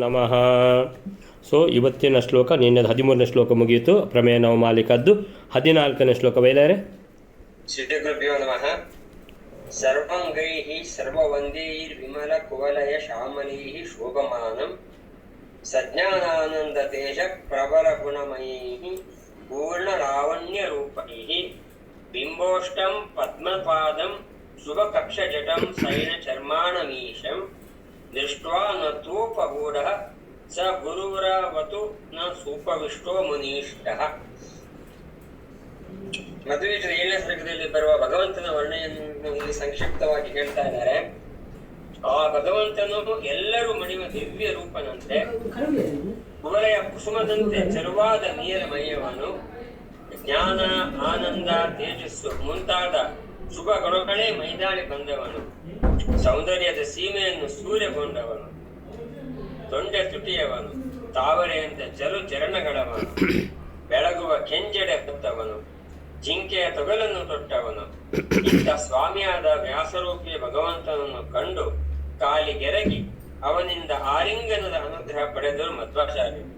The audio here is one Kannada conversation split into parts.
ನಮಃ. ಸೊ ಇವತ್ತಿನ ಶ್ಲೋಕ ನಿನ್ನೆದು 13ನೇ ಶ್ಲೋಕ ಮುಗಿಯಿತು. ಪ್ರಮೇಯ ನವಮಾಲಿಕದ್ದು 14ನೇ ಶ್ಲೋಕ ಬಯಲಾರೆ. ಶ್ರೀಗುರುಭ್ಯೋ ನಮಃ. ಸರ್ವಂಗೈಃ ಸರ್ವವಂದ್ಯೈರ್ ವಿಮಲ ಕುವಲಯ ಶ್ಯಾಮಲೈಃ ಶೋಭಮಾನಂ ಸಜ್ಞಾನಾನಂದ ತೇಜ ಪ್ರಬಲ ಗುಣಮಯೈಃ ಪೂರ್ಣ ಲಾವಣ್ಯ ರೂಪೈಃ ಬಿಂಬೋಷ್ಟಂ ಪದ್ಮಪಾದಂ ಶುಭ ಕಕ್ಷ ಜಟಂ ಸೈನ ಚರ್ಮಾಣಮೀಶಂ ದೃಷ್ಟ್ವಾ ನತೋಪಗೂಢಃ ಸ ಗುರುವರವತು ನ ಸೂಪವಿಷ್ಟೋ ಮುನೀಷ್ಟಃ. ಮಧ್ವೀಜರ 7ನೇ ಸರ್ಗದಲ್ಲಿ ಬರುವ ಭಗವಂತನ ವರ್ಣೆಯನ್ನು ಇಲ್ಲಿ ಸಂಕ್ಷಿಪ್ತವಾಗಿ ಹೇಳ್ತಾ ಇದ್ದಾರೆ. ಆ ಭಗವಂತನು ಎಲ್ಲರೂ ಮಣಿವ ದಿವ್ಯ ರೂಪನಂತೆ, ಕುವಲಯ ಕುಸುಮದಂತೆ ಚರುವಾದ ನೀರಮಯವನು, ಜ್ಞಾನ ಆನಂದ ತೇಜಸ್ಸು ಮುಂತಾದ ಶುಭ ಗುಣಗಳೇ ಮೈದಾಳಿ ಬಂದವನು, ಸೌಂದರ್ಯದ ಸೀಮೆಯನ್ನು ಸೂರ್ಯಗೊಂಡವನು, ತೊಂಡೆ ತುಟಿಯವನು, ತಾವರೆಯಂತೆ ಚರು ಚರಣಗಳವನು, ಬೆಳಗುವ ಕೆಂಜಡೆ ಹೊತ್ತವನು, ಜಿಂಕೆಯ ತೊಗಲನ್ನು ತೊಟ್ಟವನು. ಇಂಥ ಸ್ವಾಮಿಯಾದ ವ್ಯಾಸರೂಪಿಯ ಭಗವಂತನನ್ನು ಕಂಡು ಕಾಲಿಗೆರಗಿ ಅವನಿಂದ ಆಲಿಂಗನದ ಅನುಗ್ರಹ ಪಡೆದರು ಮಧ್ವಾಚಾರ್ಯರು.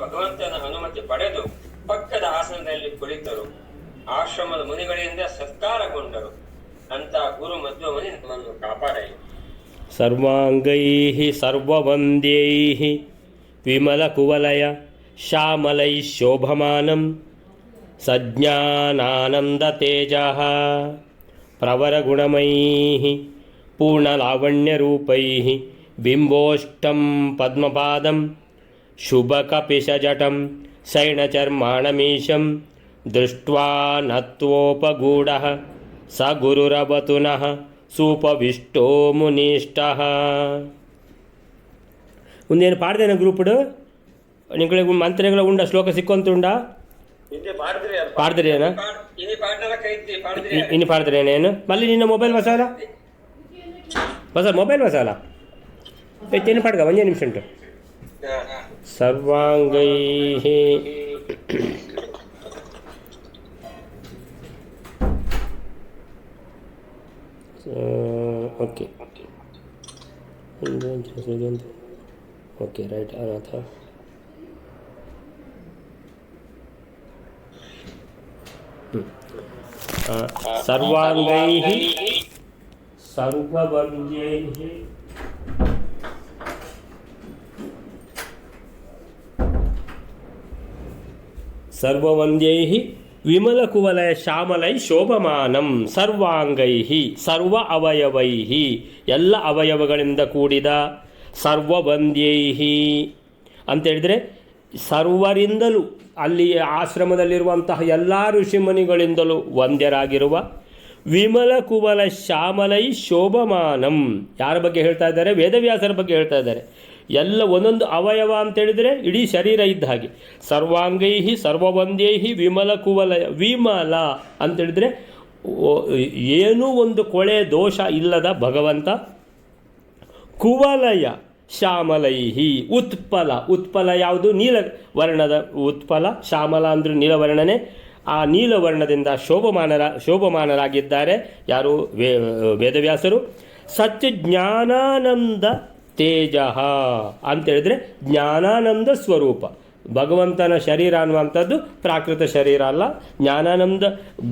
ಭಗವಂತನ ಅನುಮತಿ ಪಡೆದು ಪಕ್ಕದ ಆಸನದಲ್ಲಿ ಕುಳಿತರು. ಆಶ್ರಮದ ಮುನಿಗಳಿಂದ ಸತ್ಕಾರಗೊಂಡರು. ಅಂತ ಗುರು ಮಧ್ವಮುನಿ ನಮ್ಮನ್ನು ಕಾಪಾಡಲಿ. ಸರ್ವಾಂಗೈಃ ಸರ್ವವಂದ್ಯೈಃ ವಿಮಲ ಕುವಲಯ ಶ್ಯಾಮಲೈಃ ಶೋಭಮಾನಂ ಸಜ್ಞಾನಾನಂದ ತೇಜಃ ಪ್ರವರ ಗುಣಮಯೈಃ ಪೂರ್ಣಲಾವಣ್ಯ ರೂಪೈಃ ಬಿಂಬೋಷ್ಟಂ ಪದ್ಮಪಾದಂ ಶುಭ ಕಪಿಶ ಜಟಂ ಶೈಣಚರ್ಮಾಣಮೀಶಂ ದೃಷ್ಟ್ವಾ ನತ್ವೋಪಗೂಢಃ ಸ ಗುರುರವತು ನಃ ಸೂಪವಿಷ್ಟೋ ಮುನೀಷ್ಟಃ. ಒಂದೇನು ಪಾಡ್ದೇನ ಗ್ರೂಪ್ಡು ನಿಂಗಳಿಗೆ ಮಂತ್ರಗಳ ಉಂಡ ಶ್ಲೋಕ ಸಿಕ್ಕೊಂತುಂಡ ಪಾಡ್ದಿರೇನ ಇನ್ನು ಪಾಡ್ದಿರೇನೇನು ಮళ్ళీ ನಿನ್ನ ಮೊಬೈಲ್ ಮಸಾಲ ಮೊಬೈಲ್ ಮಸಾಲ ಏನು ಪಾಡ್ಗ 1 ನಿಮಿಷ ಉಂಟು. ಸರ್ವಾಂಗೈಃ ಓಕೆ ಓಕೆ ರೈಟ್ ಅನಾಥ ಸರ್ವಾಂಗೈಃ ಸರ್ವವಂದ್ಯೈಃ ಸರ್ವವಂದ್ಯೈಃ ವಿಮಲಕುವಲಯ ಶ್ಯಾಮಲೈ ಶೋಭಮಾನಂ ಸರ್ವಾಂಗೈಃ ಸರ್ವ ಅವಯವೈಃ ಎಲ್ಲ ಅವಯವಗಳಿಂದ ಕೂಡಿದ ಸರ್ವವಂದ್ಯೈಃ ಅಂತೇಳಿದರೆ ಸರ್ವರಿಂದಲೂ ಅಲ್ಲಿ ಆಶ್ರಮದಲ್ಲಿರುವಂತಹ ಎಲ್ಲ ಋಷಿಮುನಿಗಳಿಂದಲೂ ವಂದ್ಯರಾಗಿರುವ ವಿಮಲ ಕುವಲ ಶ್ಯಾಮಲೈ ಶೋಭಮಾನಂ ಯಾರ ಬಗ್ಗೆ ಹೇಳ್ತಾ ಇದ್ದಾರೆ? ವೇದವ್ಯಾಸರ ಬಗ್ಗೆ ಹೇಳ್ತಾ ಇದ್ದಾರೆ. ಎಲ್ಲ ಒಂದೊಂದು ಅವಯವ ಅಂತೇಳಿದರೆ ಇಡೀ ಶರೀರ ಇದ್ದ ಹಾಗೆ. ಸರ್ವಾಂಗೈಃ ಸರ್ವವಂದ್ಯೈಃ ವಿಮಲ ಕುವಲಯ. ವಿಮಲ ಅಂತೇಳಿದರೆ ಏನೂ ಒಂದು ಕೊಳೆ ದೋಷ ಇಲ್ಲದ ಭಗವಂತ. ಕುವಲಯ ಶ್ಯಾಮಲೈಹಿ ಉತ್ಪಲ. ಉತ್ಪಲ ಯಾವುದು? ನೀಲವರ್ಣದ ಉತ್ಪಲ. ಶ್ಯಾಮಲ ಅಂದರೆ ನೀಲವರ್ಣನೆ. ಆ ನೀಲವರ್ಣದಿಂದ ಶೋಭಮಾನರಾಗಿದ್ದಾರೆ ಯಾರು? ವೇದವ್ಯಾಸರು. ಸತ್ಯ ಜ್ಞಾನಾನಂದ ತೇಜ ಅಂತೇಳಿದರೆ ಜ್ಞಾನಾನಂದ ಸ್ವರೂಪ. ಭಗವಂತನ ಶರೀರ ಅನ್ನುವಂಥದ್ದು ಪ್ರಾಕೃತ ಶರೀರ ಅಲ್ಲ, ಜ್ಞಾನಾನಂದ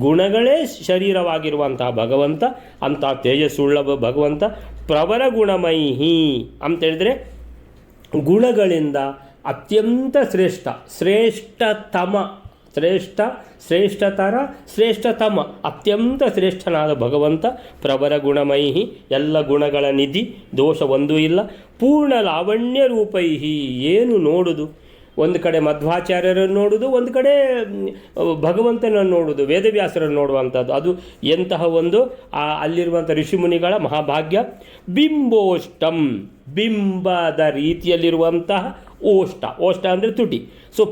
ಗುಣಗಳೇ ಶರೀರವಾಗಿರುವಂತಹ ಭಗವಂತ. ಅಂಥ ತೇಜಸ್ಸುಳ್ಳ ಭಗವಂತ. ಪ್ರವರ ಗುಣಮೈಹಿ ಅಂತೇಳಿದರೆ ಗುಣಗಳಿಂದ ಅತ್ಯಂತ ಶ್ರೇಷ್ಠ, ಶ್ರೇಷ್ಠತಮ, ಶ್ರೇಷ್ಠತರ ಶ್ರೇಷ್ಠತಮ, ಅತ್ಯಂತ ಶ್ರೇಷ್ಠನಾದ ಭಗವಂತ. ಪ್ರವರ ಗುಣಮೈಹಿ ಎಲ್ಲ ಗುಣಗಳ ನಿಧಿ, ದೋಷ ಒಂದೂ ಇಲ್ಲ. ಪೂರ್ಣ ಲಾವಣ್ಯ ರೂಪೈಹಿ ಏನು ನೋಡುವುದು? ಒಂದು ಕಡೆ ಮಧ್ವಾಚಾರ್ಯರನ್ನು ನೋಡುವುದು, ಒಂದು ಕಡೆ ಭಗವಂತನನ್ನು ನೋಡುವುದು, ವೇದವ್ಯಾಸರನ್ನು ನೋಡುವಂಥದ್ದು. ಅದು ಎಂತಹ ಒಂದು ಅಲ್ಲಿರುವಂಥ ಋಷಿಮುನಿಗಳ ಮಹಾಭಾಗ್ಯ. ಬಿಂಬೋಷ್ಟಂ ಬಿಂಬದ ರೀತಿಯಲ್ಲಿರುವಂತಹ ಓಷ್ಟ. ಓಷ್ಟ ಅಂದರೆ ತುಟಿ. ಸೊ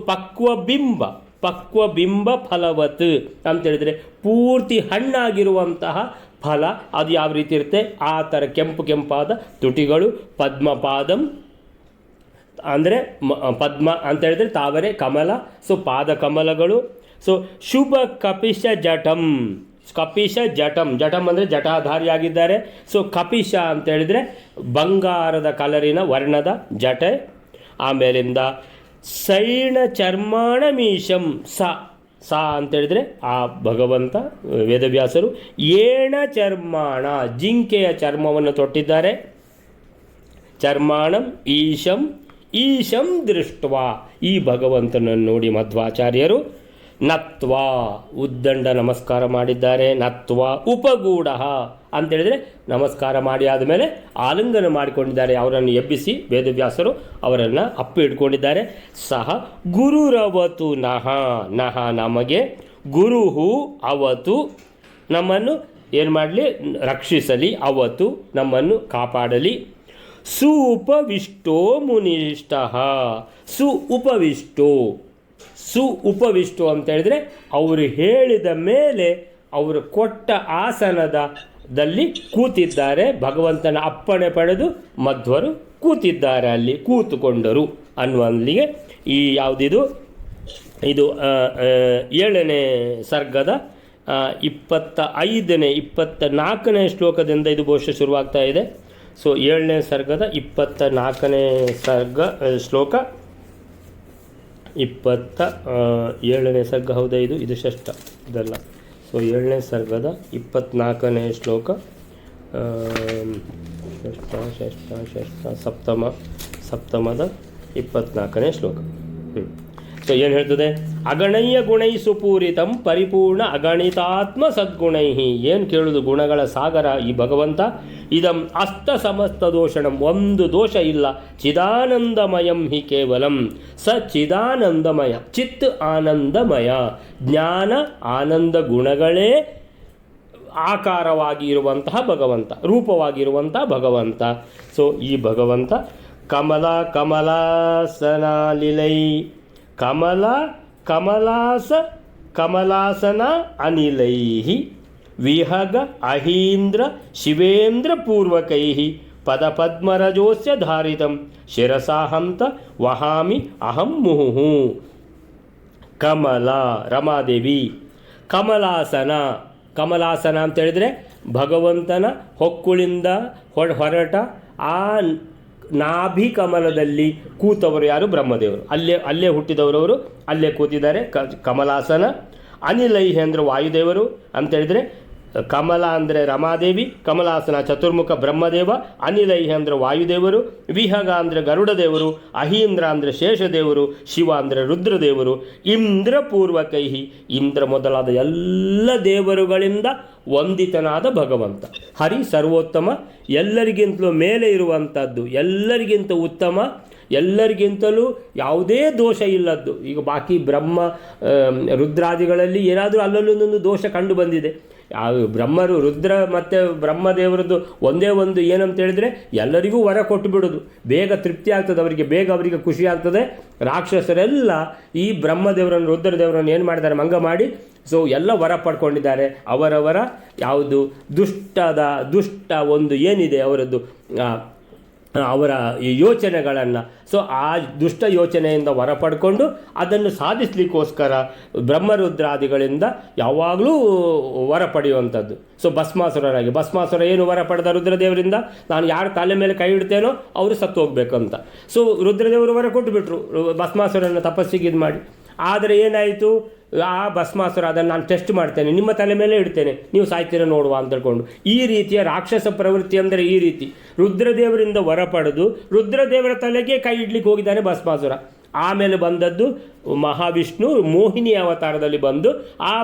ಪಕ್ವ ಬಿಂಬ ಫಲವತ್ ಅಂತೇಳಿದರೆ ಪೂರ್ತಿ ಹಣ್ಣಾಗಿರುವಂತಹ ಫಲ. ಅದು ಯಾವ ರೀತಿ ಇರುತ್ತೆ? ಆ ಥರ ಕೆಂಪಾದ ತುಟಿಗಳು. ಪದ್ಮಪಾದಂ ಅಂದರೆ ಪದ್ಮ ಅಂತ ಹೇಳಿದರೆ ತಾವರೆ, ಕಮಲ. ಸೊ ಪಾದ ಕಮಲಗಳು. ಸೊ ಶುಭ ಕಪಿಶ ಜಟಂ ಕಪಿಶ ಜಟಂ, ಜಟಂ ಅಂದರೆ ಜಟಾಧಾರಿಯಾಗಿದ್ದಾರೆ. ಸೊ ಕಪಿಶ ಅಂತ ಹೇಳಿದರೆ ಬಂಗಾರದ ಕಲರಿನ ವರ್ಣದ ಜಟೆ. ಆಮೇಲಿಂದ ಸೈಣ ಚರ್ಮಾಣ ಮೀಶಂ ಸ ಅಂತೇಳಿದರೆ ಆ ಭಗವಂತ ವೇದವ್ಯಾಸರು ಏಣ ಚರ್ಮಾಣ ಜಿಂಕೆಯ ಚರ್ಮವನ್ನು ತೊಟ್ಟಿದ್ದಾರೆ. ಚರ್ಮಾಣಂ ಈಶಂ ಈಶಂ ದೃಷ್ಟ್ವಾ ಈ ಭಗವಂತನನ್ನು ನೋಡಿ ಮಧ್ವಾಚಾರ್ಯರು ನತ್ವಾ ಉದ್ದಂಡ ನಮಸ್ಕಾರ ಮಾಡಿದ್ದಾರೆ. ನತ್ವಾ ಉಪಗೂಢ ಅಂತೇಳಿದರೆ ನಮಸ್ಕಾರ ಮಾಡಿ ಆದಮೇಲೆ ಆಲಿಂಗನ ಮಾಡಿಕೊಂಡಿದ್ದಾರೆ. ಅವರನ್ನು ಎಬ್ಬಿಸಿ ವೇದವ್ಯಾಸರು ಅವರನ್ನು ಅಪ್ಪಿ ಇಟ್ಕೊಂಡಿದ್ದಾರೆ. ಸಹ ಗುರುರವತು ನಹ ನಹ ನಮಗೆ ಗುರುಹು ಅವತು ನಮ್ಮನ್ನು ಏನು ಮಾಡಲಿ ರಕ್ಷಿಸಲಿ, ಅವತು ನಮ್ಮನ್ನು ಕಾಪಾಡಲಿ. ಸುಪವಿಷ್ಟೋ ಮುನಿಷ್ಠ ಉಪವಿಷ್ಟು ಅಂತ ಹೇಳಿದರೆ ಅವರು ಹೇಳಿದ ಮೇಲೆ ಅವರು ಕೊಟ್ಟ ಆಸನದಲ್ಲಿ ಕೂತಿದ್ದಾರೆ. ಭಗವಂತನ ಅಪ್ಪಣೆ ಪಡೆದು ಮಧ್ವರು ಕೂತಿದ್ದಾರೆ, ಅಲ್ಲಿ ಕೂತುಕೊಂಡರು ಅನ್ನುವಲ್ಲಿಗೆ ಈ ಯಾವುದಿದು ಇದು 7ನೇ ಸರ್ಗದ 25ನೇ 24ನೇ ಶ್ಲೋಕದಿಂದ ಇದು ಬಹುಶಃ ಶುರುವಾಗ್ತಾ ಇದೆ. ಸೊ 7ನೇ ಸರ್ಗದ 24ನೇ ಶ್ಲೋಕ 27ನೇ ಸರ್ಗ ಹೌದಾ, ಇದು ಷಷ್ಠ ಇದಲ್ಲ. ಸೊ 7ನೇ ಸರ್ಗದ 24ನೇ ಶ್ಲೋಕ ಸಪ್ತಮದ 24ನೇ ಶ್ಲೋಕ. ಸೊ ಏನು ಹೇಳ್ತದೆ? ಅಗಣಯ್ಯ ಗುಣೈ ಸುಪೂರಿತಂ ಪರಿಪೂರ್ಣ ಅಗಣಿತಾತ್ಮ ಸದ್ಗುಣೈ. ಏನು ಕೇಳುವುದು, ಗುಣಗಳ ಸಾಗರ ಈ ಭಗವಂತ. ಇದಂ ಅಸ್ತ ಸಮಸ್ತ ದೋಷಣಂ, ಒಂದು ದೋಷ ಇಲ್ಲ. ಚಿದಾನಂದಮಯಂ ಹಿ ಕೇವಲಂ, ಚಿದಾನಂದಮಯ, ಚಿತ್ ಆನಂದಮಯ, ಜ್ಞಾನ ಆನಂದ ಗುಣಗಳೇ ಆಕಾರವಾಗಿ ಇರುವಂತಹ ಭಗವಂತ, ರೂಪವಾಗಿರುವಂತಹ ಭಗವಂತ. ಸೊ ಈ ಭಗವಂತ ಕಮಲಾಸನಾಲಿಲೈ ಕಮಲಾಸನ ಅನಿಲೈ ವಿಹಗ ಅಹೀಂದ್ರ ಶಿವೇಂದ್ರ ಪೂರ್ವಕೈ ಪದಪದ್ಮರಜೋಸ್ಯ ಧಾರಿತಂ ಶಿರಸಾಹಂತ ವಹಾಮಿ ಅಹಂ ಮುಹುಹು. ಕಮಲ ರಮಾದೇವಿ, ಕಮಲಾಸನ ಅಂತ ಹೇಳಿದರೆ ಭಗವಂತನ ಹೊಕ್ಕುಳಿಂದ ಹೊರಟ ಆ ನಾಭಿ ಕಮಲದಲ್ಲಿ ಕೂತವರು ಯಾರು? ಬ್ರಹ್ಮದೇವರು. ಅಲ್ಲೇ ಹುಟ್ಟಿದವರವರು, ಅಲ್ಲೇ ಕೂತಿದ್ದಾರೆ. ಕಮಲಾಸನ. ಅನಿಲೈಹಿ ಅಂದರೆ ವಾಯುದೇವರು ಅಂತೇಳಿದರೆ, ಕಮಲ ಅಂದರೆ ರಮಾದೇವಿ, ಕಮಲಾಸನ ಚತುರ್ಮುಖ ಬ್ರಹ್ಮದೇವ, ಅನಿಲೈಹಿ ಅಂದರೆ ವಾಯುದೇವರು, ವಿಹಗ ಅಂದರೆ ಗರುಡದೇವರು, ಅಹೀಂದ್ರ ಅಂದರೆ ಶೇಷದೇವರು, ಶಿವ ಅಂದರೆ ರುದ್ರದೇವರು, ಇಂದ್ರ ಪೂರ್ವಕೈಹಿ ಇಂದ್ರ ಮೊದಲಾದ ಎಲ್ಲ ದೇವರುಗಳಿಂದ ವಂದಿತನಾದ ಭಗವಂತ. ಹರಿ ಸರ್ವೋತ್ತಮ, ಎಲ್ಲರಿಗಿಂತಲೂ ಮೇಲೆ ಇರುವಂಥದ್ದು, ಎಲ್ಲರಿಗಿಂತ ಉತ್ತಮ, ಎಲ್ಲರಿಗಿಂತಲೂ ಯಾವುದೇ ದೋಷ ಇಲ್ಲದ್ದು. ಈಗ ಬಾಕಿ ಬ್ರಹ್ಮ ರುದ್ರಾದಿಗಳಲ್ಲಿ ಏನಾದರೂ ಅಲ್ಲಲ್ಲೊಂದೊಂದು ದೋಷ ಕಂಡು ಬಂದಿದೆ. ಬ್ರಹ್ಮರು ರುದ್ರ ಮತ್ತು ಬ್ರಹ್ಮದೇವರದ್ದು ಒಂದೇ ಒಂದು ಏನಂತ ಹೇಳಿದರೆ ಎಲ್ಲರಿಗೂ ವರ ಕೊಟ್ಟು ಬಿಡೋದು, ಬೇಗ ತೃಪ್ತಿ ಆಗ್ತದೆ ಅವರಿಗೆ, ಬೇಗ ಅವರಿಗೆ ಖುಷಿ ಆಗ್ತದೆ. ರಾಕ್ಷಸರೆಲ್ಲ ಈ ಬ್ರಹ್ಮದೇವರನ್ನು ರುದ್ರದೇವರನ್ನು ಏನು ಮಾಡಿದ್ದಾರೆ? ಮಂಗ ಮಾಡಿ ಸೊ ಎಲ್ಲ ವರ ಪಡ್ಕೊಂಡಿದ್ದಾರೆ. ಅವರವರ ಯಾವುದು ದುಷ್ಟ ಒಂದು ಏನಿದೆ ಅವರದ್ದು ಅವರ ಈ ಯೋಚನೆಗಳನ್ನು, ಸೊ ಆ ದುಷ್ಟ ಯೋಚನೆಯಿಂದ ಹೊರ ಪಡ್ಕೊಂಡು ಅದನ್ನು ಸಾಧಿಸಲಿಕ್ಕೋಸ್ಕರ ಬ್ರಹ್ಮರುದ್ರಾದಿಗಳಿಂದ ಯಾವಾಗಲೂ ವರ ಪಡೆಯುವಂಥದ್ದು. ಸೊ ಭಸ್ಮಾಸುರ ಏನು ವರ ಪಡೆದ ರುದ್ರದೇವರಿಂದ? ನಾನು ಯಾರು ತಲೆ ಮೇಲೆ ಕೈ ಇಡ್ತೇನೋ ಅವರು ಸತ್ತು ಹೋಗ್ಬೇಕು ಅಂತ. ಸೊ ರುದ್ರದೇವರು ವರ ಕೊಟ್ಟುಬಿಟ್ರು ಭಸ್ಮಾಸುರನ್ನು ತಪಸ್ಸಿಗೆ ಇದು ಮಾಡಿ. ಆದರೆ ಏನಾಯಿತು? ಆ ಭಸ್ಮಾಸುರ ಅದನ್ನು ನಾನು ಟೆಸ್ಟ್ ಮಾಡ್ತೇನೆ, ನಿಮ್ಮ ತಲೆ ಮೇಲೆ ಇಡ್ತೇನೆ, ನೀವು ಸಾಯ್ತೀರ ನೋಡುವ ಅಂತ ಹೇಳ್ಕೊಂಡು. ಈ ರೀತಿಯ ರಾಕ್ಷಸ ಪ್ರವೃತ್ತಿ ಅಂದರೆ ಈ ರೀತಿ ರುದ್ರದೇವರಿಂದ ವರ ಪಡೆದು ರುದ್ರದೇವರ ತಲೆಗೆ ಕೈ ಇಡ್ಲಿಕ್ಕೆ ಹೋಗಿದ್ದಾನೆ ಭಸ್ಮಾಸುರ. ಆಮೇಲೆ ಬಂದದ್ದು ಮಹಾವಿಷ್ಣು ಮೋಹಿನಿ ಅವತಾರದಲ್ಲಿ ಬಂದು ಆ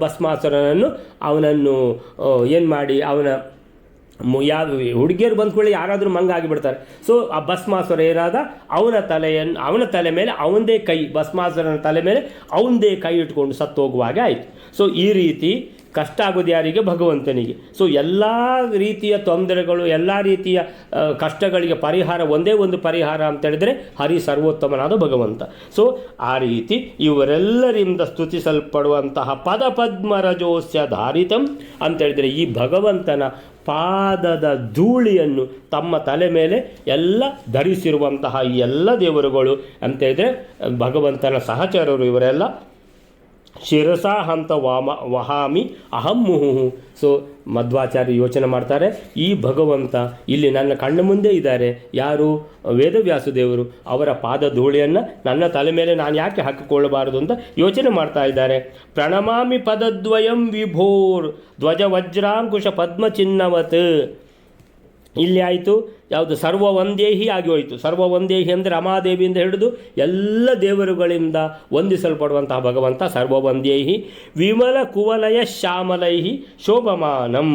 ಭಸ್ಮಾಸುರನನ್ನು ಅವನನ್ನು ಏನು ಮಾಡಿ ಅವನ ಯಾವ ಹುಡುಗಿಯರು ಬಂದ್ಕೊಳ್ಳಿ ಯಾರಾದರೂ ಮಂಗ ಆಗಿಬಿಡ್ತಾರೆ. ಸೊ ಆ ಭಸ್ಮಾಸುರ ಏನಾದ ಅವನ ತಲೆ ಮೇಲೆ ಅವನದೇ ಕೈ, ಭಸ್ಮಾಸುರನ ತಲೆ ಮೇಲೆ ಅವನದೇ ಕೈ ಇಟ್ಕೊಂಡು ಸತ್ತು ಹೋಗುವಾಗೆ ಆಯಿತು. ಸೊ ಈ ರೀತಿ ಕಷ್ಟ ಆಗೋದು ಯಾರಿಗೆ? ಭಗವಂತನಿಗೆ. ಸೊ ಎಲ್ಲ ರೀತಿಯ ತೊಂದರೆಗಳು, ಎಲ್ಲ ರೀತಿಯ ಕಷ್ಟಗಳಿಗೆ ಪರಿಹಾರ ಒಂದೇ ಒಂದು ಪರಿಹಾರ ಅಂತ ಹೇಳಿದರೆ ಹರಿ ಸರ್ವೋತ್ತಮನಾದ ಭಗವಂತ. ಸೊ ಆ ರೀತಿ ಇವರೆಲ್ಲರಿಂದ ಸ್ತುತಿಸಲ್ಪಡುವಂತಹ ಪದಪದ್ಮರಜೋಸ್ಯ ಧಾರಿತಂ ಅಂತೇಳಿದರೆ ಈ ಭಗವಂತನ ಪಾದದ ಧೂಳಿಯನ್ನು ತಮ್ಮ ತಲೆ ಮೇಲೆ ಎಲ್ಲ ಧರಿಸಿರುವಂತಹ ಈ ಎಲ್ಲ ದೇವರುಗಳು ಅಂತೇಳಿದರೆ ಭಗವಂತನ ಸಹಚರರು ಇವರೆಲ್ಲ. ಶಿರಸಾ ಹಂತ ವಹಾಮಿ ಅಹಂ ಮುಹುಹು. ಸೊ ಮಧ್ವಾಚಾರ್ಯ ಯೋಚನೆ ಮಾಡ್ತಾರೆ, ಈ ಭಗವಂತ ಇಲ್ಲಿ ನನ್ನ ಕಣ್ಣ ಮುಂದೆ ಇದ್ದಾರೆ, ಯಾರು? ವೇದವ್ಯಾಸದೇವರು. ಅವರ ಪಾದ ಧೂಳಿಯನ್ನು ನನ್ನ ತಲೆ ಮೇಲೆ ನಾನು ಯಾಕೆ ಹಾಕಿಕೊಳ್ಳಬಾರದು ಅಂತ ಯೋಚನೆ ಮಾಡ್ತಾ ಇದ್ದಾರೆ. ಪ್ರಣಮಾಮಿ ಪದದ್ವಯಂ ವಿಭೋರ್ ಧ್ವಜ ವಜ್ರಾಂಕುಶ ಪದ್ಮಚಿನ್ನವತ್. ಇಲ್ಲಿ ಆಯಿತು ಯಾವುದು? ಸರ್ವವಂದೇಹಿ ಆಗಿ ಹೋಯಿತು. ಸರ್ವವಂದೇಹಿ ಅಂದರೆ ರಮಾದೇವಿಯಿಂದ ಹಿಡಿದು ಎಲ್ಲ ದೇವರುಗಳಿಂದ ವಂದಿಸಲ್ಪಡುವಂತಹ ಭಗವಂತ ಸರ್ವವಂದೇಹಿ. ವಿಮಲ ಕುವಲಯ ಶ್ಯಾಮಲೈಹಿ ಶೋಭಮಾನಂ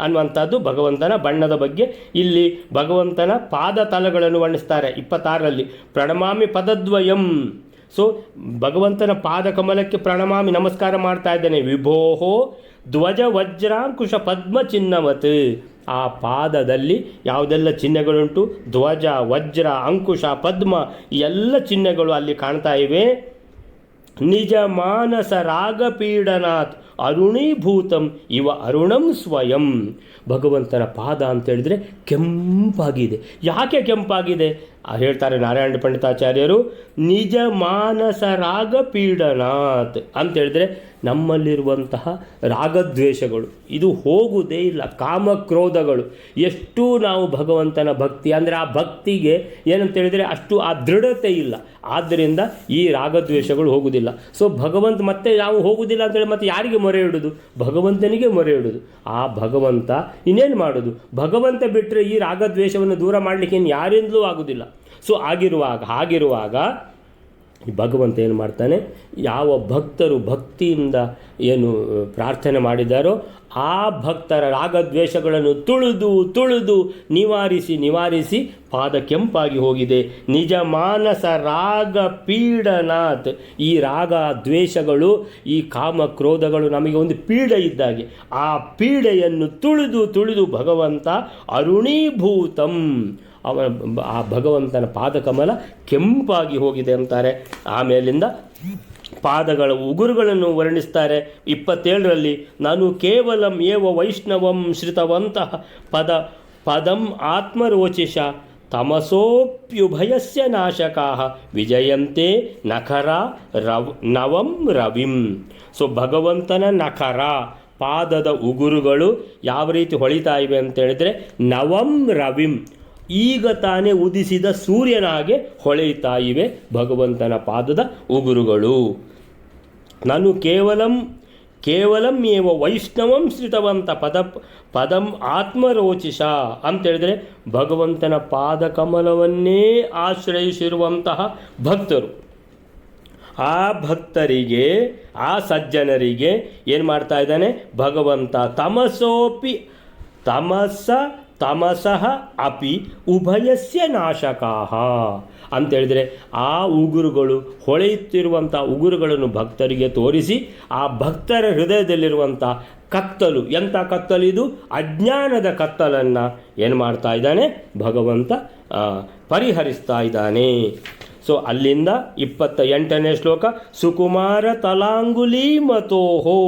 ಅನ್ನುವಂಥದ್ದು ಭಗವಂತನ ಬಣ್ಣದ ಬಗ್ಗೆ. ಇಲ್ಲಿ ಭಗವಂತನ ಪಾದ ತಲಗಳನ್ನು ವರ್ಣಿಸ್ತಾರೆ 26ರಲ್ಲಿ. ಪ್ರಣಮಾಮಿ ಪದದ್ವಯಂ. ಸೊ ಭಗವಂತನ ಪಾದ ಕಮಲಕ್ಕೆ ಪ್ರಣಮಾಮಿ, ನಮಸ್ಕಾರ ಮಾಡ್ತಾ ಇದ್ದೇನೆ. ವಿಭೋಹೋ ಧ್ವಜ ವಜ್ರಾಂಕುಶ ಪದ್ಮ ಚಿನ್ನವತ್. ಆ ಪಾದದಲ್ಲಿ ಯಾವುದೆಲ್ಲ ಚಿಹ್ನೆಗಳುಂಟು, ಧ್ವಜ, ವಜ್ರ, ಅಂಕುಶ, ಪದ್ಮ, ಈ ಎಲ್ಲ ಚಿಹ್ನೆಗಳು ಅಲ್ಲಿ ಕಾಣ್ತಾ ಇವೆ. ನಿಜ ಮಾನಸ ರಾಗಪೀಡನಾಥ್ ಅರುಣೀಭೂತಂ ಇವ ಅರುಣಂ ಸ್ವಯಂ. ಭಗವಂತನ ಪಾದ ಅಂತೇಳಿದರೆ ಕೆಂಪಾಗಿದೆ. ಯಾಕೆ ಕೆಂಪಾಗಿದೆ ಹೇಳ್ತಾರೆ ನಾರಾಯಣ ಪಂಡಿತಾಚಾರ್ಯರು. ನಿಜ ಮಾನಸ ರಾಗಪೀಡನಾಥ್ ಅಂತೇಳಿದರೆ ನಮ್ಮಲ್ಲಿರುವಂತಹ ರಾಗದ್ವೇಷಗಳು ಇದು ಹೋಗುವುದೇ ಇಲ್ಲ. ಕಾಮಕ್ರೋಧಗಳು ಎಷ್ಟು ನಾವು ಭಗವಂತನ ಭಕ್ತಿ ಅಂದರೆ ಆ ಭಕ್ತಿಗೆ ಏನಂತೇಳಿದರೆ ಅಷ್ಟು ಆ ದೃಢತೆ ಇಲ್ಲ. ಆದ್ದರಿಂದ ಈ ರಾಗದ್ವೇಷಗಳು ಹೋಗುವುದಿಲ್ಲ. ಸೊ ಭಗವಂತ ಮತ್ತೆ ನಾವು ಹೋಗುವುದಿಲ್ಲ ಅಂತೇಳಿ ಮತ್ತೆ ಯಾರಿಗೆ ಮೊರೆ ಇಡೋದು? ಭಗವಂತನಿಗೆ ಮೊರೆ ಇಡೋದು. ಆ ಭಗವಂತ ಇನ್ನೇನು ಮಾಡೋದು? ಭಗವಂತ ಬಿಟ್ಟರೆ ಈ ರಾಗದ್ವೇಷವನ್ನು ದೂರ ಮಾಡಲಿಕ್ಕೆ ಇನ್ನು ಯಾರಿಂದಲೂ ಆಗೋದಿಲ್ಲ. ಸೊ ಹಾಗಿರುವಾಗ ಭಗವಂತ ಏನು ಮಾಡ್ತಾನೆ, ಯಾವ ಭಕ್ತರು ಭಕ್ತಿಯಿಂದ ಏನು ಪ್ರಾರ್ಥನೆ ಮಾಡಿದಾರೋ ಆ ಭಕ್ತರ ರಾಗದ್ವೇಷಗಳನ್ನು ತುಳಿದು ನಿವಾರಿಸಿ ಪಾದ ಕೆಂಪಾಗಿ ಹೋಗಿದೆ. ನಿಜ ಮಾನಸ ರಾಗ ಪೀಡನಾಥ್. ಈ ರಾಗ ದ್ವೇಷಗಳು, ಈ ಕಾಮ ಕ್ರೋಧಗಳು ನಮಗೆ ಒಂದು ಪೀಡೆ ಇದ್ದಾಗೆ. ಆ ಪೀಡೆಯನ್ನು ತುಳಿದು ಭಗವಂತ ಅರುಣೀಭೂತಂ, ಆ ಭಗವಂತನ ಪಾದಕಮಲ ಕೆಂಪಾಗಿ ಹೋಗಿದೆ ಅಂತಾರೆ. ಆಮೇಲಿಂದ ಪಾದಗಳ ಉಗುರುಗಳನ್ನು ವರ್ಣಿಸ್ತಾರೆ 27ರಲ್ಲಿ. ನಾನು ಕೇವಲಂ ಏವ ವೈಷ್ಣವಂ ಶ್ರಿತವಂತಹ ಪದಂ ಆತ್ಮರೋಚಿಷ ತಮಸೋಪ್ಯುಭಯಸ್ಯ ನಾಶಕಾಃ ವಿಜಯಂತೆ ನಖರ ನವಂ ರವಿಂ. ಸೊ ಭಗವಂತನ ನಖರ ಪಾದದ ಉಗುರುಗಳು ಯಾವ ರೀತಿ ಹೊಳಿತಾ ಇವೆ ಅಂತೇಳಿದರೆ ನವಂ ರವಿಂ, ಈಗ ತಾನೇ ಉದಿಸಿದ ಸೂರ್ಯನಾಗೆ ಹೊಳೆಯುತ್ತಾ ಇವೆ ಭಗವಂತನ ಪಾದದ ಉಗುರುಗಳು. ನಾನು ಕೇವಲಂ ಏವ ವೈಷ್ಣವಂ ಶ್ರಿತವಂತ ಪದಂ ಆತ್ಮರೋಚಿಷ ಅಂತೇಳಿದರೆ ಭಗವಂತನ ಪಾದಕಮಲವನ್ನೇ ಆಶ್ರಯಿಸಿರುವಂತಹ ಭಕ್ತರು. ಆ ಭಕ್ತರಿಗೆ, ಆ ಸಜ್ಜನರಿಗೆ ಏನು ಮಾಡ್ತಾ ಇದ್ದಾನೆ ಭಗವಂತ? ತಮಸಃ ಅಪಿ ಉಭಯಸ್ಯ ನಾಶಕಾಃ ಅಂತೇಳಿದರೆ ಆ ಉಗುರುಗಳು, ಹೊಳೆಯುತ್ತಿರುವಂಥ ಉಗುರುಗಳನ್ನು ಭಕ್ತರಿಗೆ ತೋರಿಸಿ ಆ ಭಕ್ತರ ಹೃದಯದಲ್ಲಿರುವಂಥ ಕತ್ತಲು, ಎಂಥ ಕತ್ತಲು ಇದು? ಅಜ್ಞಾನದ ಕತ್ತಲನ್ನು ಏನು ಮಾಡ್ತಾ ಇದ್ದಾನೆ ಭಗವಂತ? ಪರಿಹರಿಸ್ತಾ ಇದ್ದಾನೆ. ಸೊ ಅಲ್ಲಿಂದ 28ನೇ ಶ್ಲೋಕ. ಸುಕುಮಾರ ತಲಾಂಗುಲಿ ಮತೋಹೋ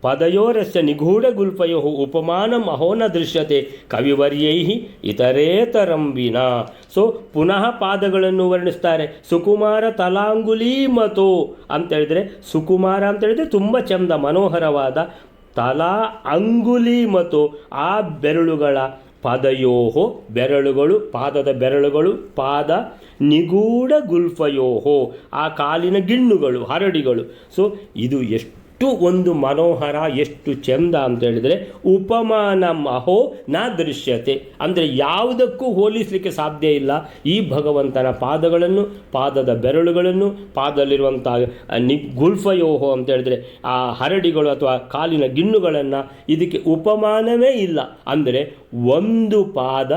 ಪದಯೋರಸ್ಯ ನಿಗೂಢಗುಲ್ಪಯೋ ಉಪಮಾನಂ ಅಹೋ ನ ದೃಶ್ಯತೆ ಕವಿವರ್ಯೈ ಇತರೇತರಂ ವಿನಾ. ಸೊ ಪುನಃ ಪಾದಗಳನ್ನು ವರ್ಣಿಸ್ತಾರೆ. ಸುಕುಮಾರ ತಲಾಂಗುಲಿ ಮತೋ ಅಂತೇಳಿದರೆ, ಸುಕುಮಾರ ಅಂತೇಳಿದರೆ ತುಂಬ ಚಂದ ಮನೋಹರವಾದ, ತಲಾ ಅಂಗುಲಿ ಮತೋ ಆ ಬೆರಳುಗಳ, ಪದಯೋಹೋ ಬೆರಳುಗಳು, ಪಾದದ ಬೆರಳುಗಳು, ಪಾದ ನಿಗೂಢ ಗುಲ್ಫಯೋಹೋ ಆ ಕಾಲಿನ ಗಿಣ್ಣುಗಳು, ಹರಡಿಗಳು. ಸೊ ಇದು ಎಷ್ಟು ಒಂದು ಮನೋಹರ, ಎಷ್ಟು ಚೆಂದ ಅಂತ ಹೇಳಿದರೆ ಉಪಮಾನ ಅಹೋ ನ ದೃಶ್ಯತೆ ಅಂದರೆ ಯಾವುದಕ್ಕೂ ಹೋಲಿಸಲಿಕ್ಕೆ ಸಾಧ್ಯ ಇಲ್ಲ ಈ ಭಗವಂತನ ಪಾದಗಳನ್ನು, ಪಾದದ ಬೆರಳುಗಳನ್ನು, ಪಾದದಲ್ಲಿರುವಂಥ ಗುಲ್ಫಯೋಹೋ ಅಂತ ಹೇಳಿದರೆ ಆ ಹರಡಿಗಳು ಅಥವಾ ಕಾಲಿನ ಗಿಣ್ಣುಗಳನ್ನು, ಇದಕ್ಕೆ ಉಪಮಾನವೇ ಇಲ್ಲ. ಅಂದರೆ ಒಂದು ಪಾದ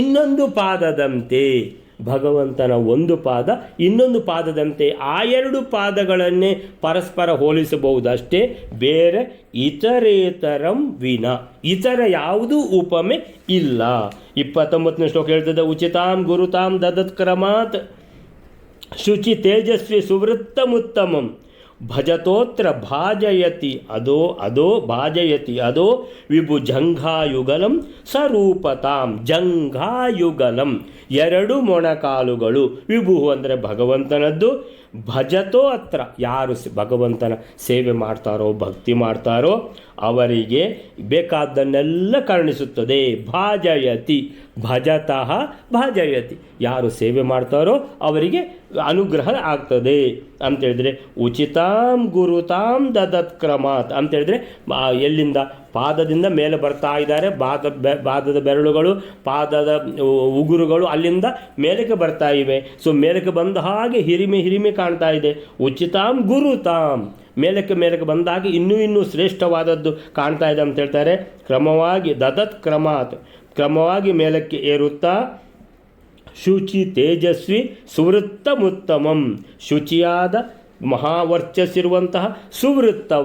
ಇನ್ನೊಂದು ಪಾದದಂತೆ, ಭಗವಂತನ ಒಂದು ಪಾದ ಇನ್ನೊಂದು ಪಾದದಂತೆ ಆ ಎರಡು ಪಾದಗಳನ್ನೇ ಪರಸ್ಪರ ಹೋಲಿಸಬಹುದಷ್ಟೇ, ಬೇರೆ ಇತರೇತರಂ ವಿನ, ಇತರ ಯಾವುದೂ ಉಪಮೆ ಇಲ್ಲ. 29ನೇ ಶ್ಲೋಕ ಹೇಳ್ತದೆ, ಉಚಿತಾಂ ಗುರುತಾಂ ದದತ್ಕ್ರಮಾತ್ ಶುಚಿ ತೇಜಸ್ವಿ ಸುವೃತ್ತಮುತ್ತಮಂ ಭಜತೋತ್ರ ಭಾಜಯತಿ ಅದೋ ಭಾಜಯತಿ ಅದೋ ವಿಭು ಜಂಘಾಯುಗಲಂ ಸ್ವರೂಪತಾಂ. ಜಂಘಾಯುಗಲಂ ಎರಡು ಮೊಣಕಾಲುಗಳು, ವಿಭು ಅಂದರೆ ಭಗವಂತನದ್ದು, ಭಜತೋ ಅತ್ರ, ಯಾರು ಭಗವಂತನ ಸೇವೆ ಮಾಡ್ತಾರೋ ಭಕ್ತಿ ಮಾಡ್ತಾರೋ ಅವರಿಗೆ ಬೇಕಾದ್ದನ್ನೆಲ್ಲ ಕರುಣಿಸುತ್ತದೆ. ಭಾಜಯತಿ, ಭಜತಃ ಭಾಜಯತಿ, ಯಾರು ಸೇವೆ ಮಾಡ್ತಾರೋ ಅವರಿಗೆ ಅನುಗ್ರಹ ಆಗ್ತದೆ ಅಂತೇಳಿದ್ರೆ. ಉಚಿತಾಂ ಗುರುತಾಂ ದದತ್ಕ್ರಮಾತ್ ಅಂತೇಳಿದ್ರೆ ಎಲ್ಲಿಂದ ಪಾದದಿಂದ ಮೇಲೆ ಬರ್ತಾ ಇದ್ದಾರೆ, ಪಾದದ ಬೆರಳುಗಳು ಪಾದದ ಉಗುರುಗಳು ಅಲ್ಲಿಂದ ಮೇಲಕ್ಕೆ ಬರ್ತಾ ಇವೆ. ಸೊ ಮೇಲಕ್ಕೆ ಬಂದ ಹಾಗೆ ಹಿರಿಮೆ ಕಾಣ್ತಾ ಇದೆ. ಉಚಿತಾಂ ಗುರುತಾಂ, ಮೇಲಕ್ಕೆ ಬಂದಾಗ ಇನ್ನೂ ಶ್ರೇಷ್ಠವಾದದ್ದು ಕಾಣ್ತಾ ಇದೆ ಅಂತ ಹೇಳ್ತಾರೆ. ಕ್ರಮವಾಗಿ ದದತ್ ಕ್ರಮಾತ್, ಕ್ರಮವಾಗಿ ಮೇಲಕ್ಕೆ ಏರುತ್ತಾ ಶುಚಿ ತೇಜಸ್ವಿ ಸುವೃತ್ತಮುತ್ತಮಂ, ಶುಚಿಯಾದ ಮಹಾವರ್ಚಸ್ಸಿರುವಂತಹ